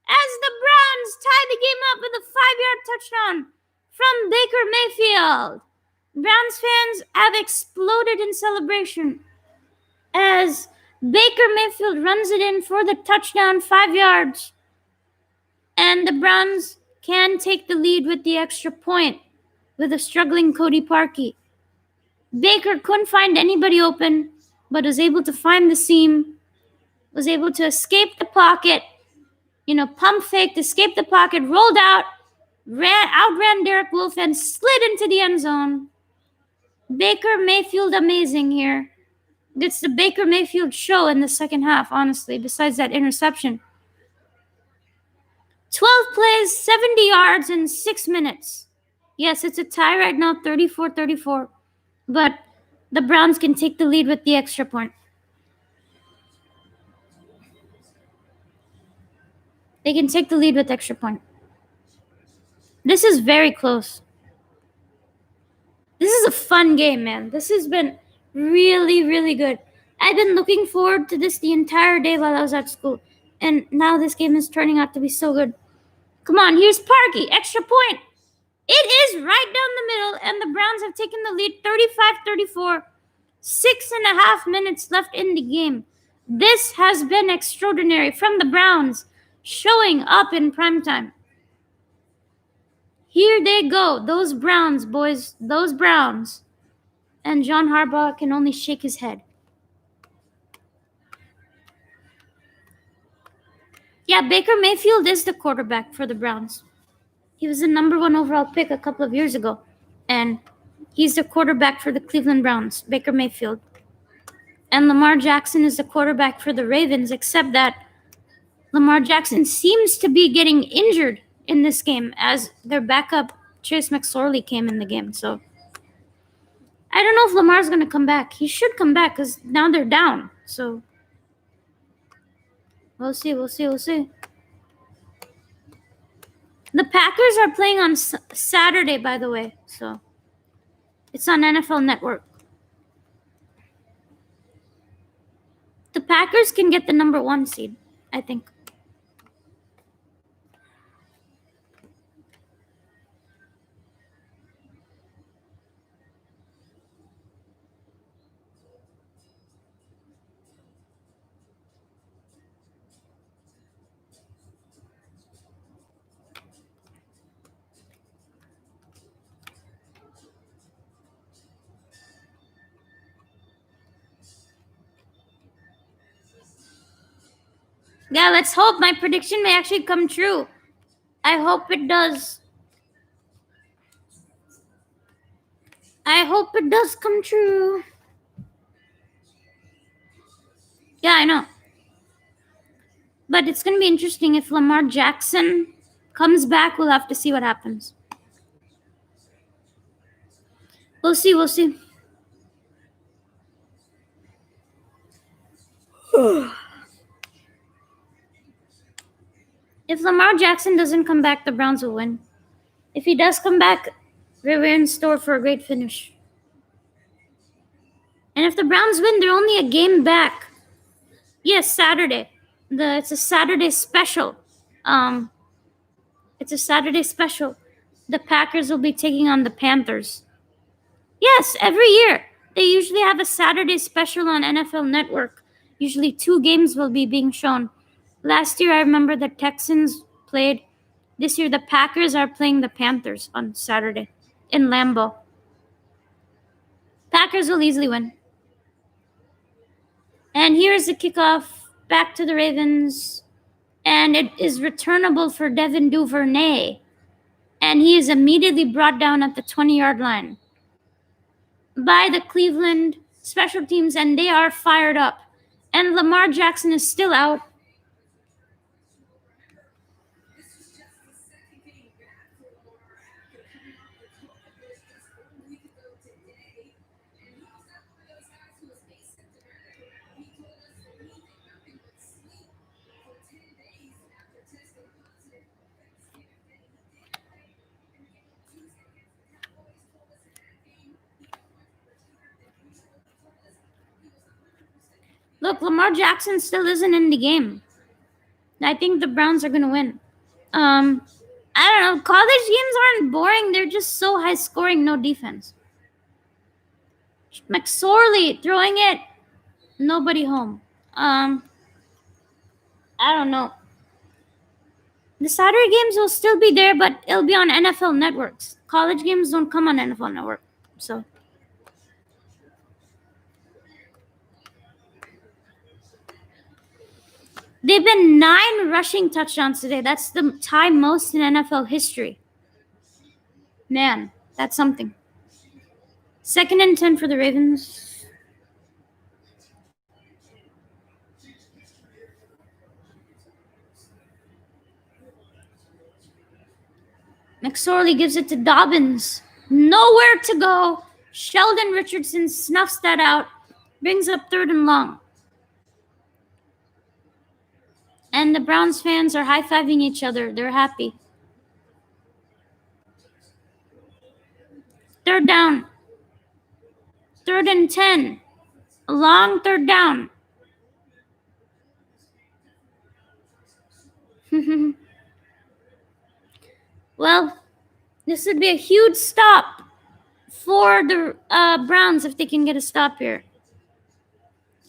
A: as the Browns tie the game up with a 5-yard touchdown from Baker Mayfield. Browns fans have exploded in celebration as Baker Mayfield runs it in for the touchdown, 5 yards. And the Browns can take the lead with the extra point with a struggling Cody Parkey. Baker couldn't find anybody open, but was able to find the seam, was able to escape the pocket, pump faked, escaped the pocket, rolled out, outran Derek Wolfe, and slid into the end zone. Baker Mayfield amazing here. It's the Baker Mayfield show in the second half, honestly, besides that interception. 12 plays, 70 yards in 6 minutes. Yes, it's a tie right now, 34-34. But the Browns can take the lead with the extra point. They can take the lead with extra point. This is very close. This is a fun game, man. This has been really, really good. I've been looking forward to this the entire day while I was at school. And now this game is turning out to be so good. Come on, here's Parkey. Extra point. It is right down the middle, and the Browns have taken the lead 35-34. 6.5 minutes left in the game. This has been extraordinary from the Browns showing up in primetime. Here they go. Those Browns, boys. Those Browns. And John Harbaugh can only shake his head. Yeah, Baker Mayfield is the quarterback for the Browns. He was the number 1 overall pick a couple of years ago. And he's the quarterback for the Cleveland Browns, Baker Mayfield. And Lamar Jackson is the quarterback for the Ravens, except that Lamar Jackson seems to be getting injured in this game as their backup, Chase McSorley, came in the game. So I don't know if Lamar's going to come back. He should come back because now they're down. So we'll see. The Packers are playing on Saturday, by the way. So it's on NFL Network. The Packers can get the number 1 seed, I think. Yeah, let's hope my prediction may actually come true. I hope it does. I hope it does come true. Yeah, I know. But it's going to be interesting if Lamar Jackson comes back. We'll have to see what happens. We'll see. If Lamar Jackson doesn't come back, the Browns will win. If he does come back, we're in store for a great finish. And if the Browns win, they're only a game back. Yes, Saturday. It's a Saturday special. It's a Saturday special. The Packers will be taking on the Panthers. Yes, every year. They usually have a Saturday special on NFL Network. Usually 2 games will be being shown. Last year, I remember the Texans played. This year, the Packers are playing the Panthers on Saturday in Lambeau. Packers will easily win. And here's the kickoff back to the Ravens. And it is returnable for Devin Duvernay. And he is immediately brought down at the 20-yard line by the Cleveland special teams, and they are fired up. And Lamar Jackson is still out. Look, Lamar Jackson still isn't in the game. I think the Browns are gonna win. I don't know. College games aren't boring. They're just so high scoring, no defense. McSorley throwing it, nobody home. I don't know. The Saturday games will still be there, but it'll be on NFL networks. College games don't come on NFL network, so. They've been 9 rushing touchdowns today. That's the tie most in NFL history. Man, that's something. 2nd and 10 for the Ravens. McSorley gives it to Dobbins. Nowhere to go. Sheldon Richardson snuffs that out. Brings up 3rd and long. And the Browns fans are high-fiving each other. They're happy. 3rd down. 3rd and 10. A long 3rd down. Well, this would be a huge stop for the Browns if they can get a stop here.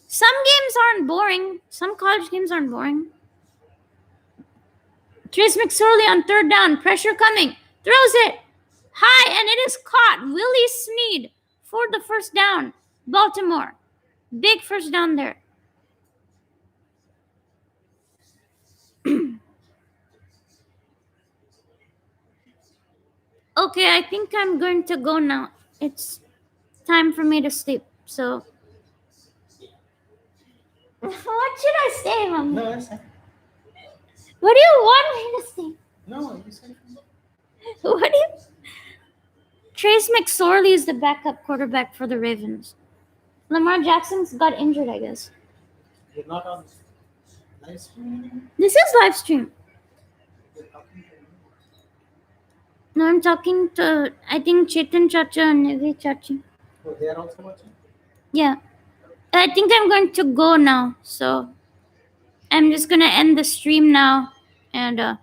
A: Some games aren't boring. Some college games aren't boring. Trace McSorley on 3rd down. Pressure coming. Throws it high, and it is caught. Willie Snead for the 1st down. Baltimore. Big 1st down there. Okay, I think I'm going to go now. It's time for me to sleep. So, what should I say, Mom?
B: No, that's fine.
A: What do you want me to say?
B: No, you said.
A: What do you? Trace McSorley is the backup quarterback for the Ravens. Lamar Jackson's got injured, I guess.
B: You're not on live stream.
A: This is live stream.
B: You're talking to me.
A: No, I'm talking to, I think, Chetan Chacha and Nidhi Chachi.
B: Oh, they are also watching.
A: Yeah. I think I'm going to go now. So, I'm just going to end the stream now. And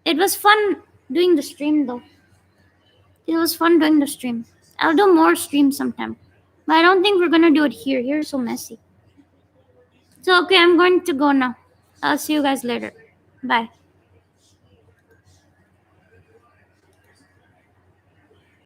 A: it was fun doing the stream, though. It was fun doing the stream. I'll do more streams sometime. But I don't think we're going to do it here. Here's so messy. So, okay, I'm going to go now. I'll see you guys later. Bye.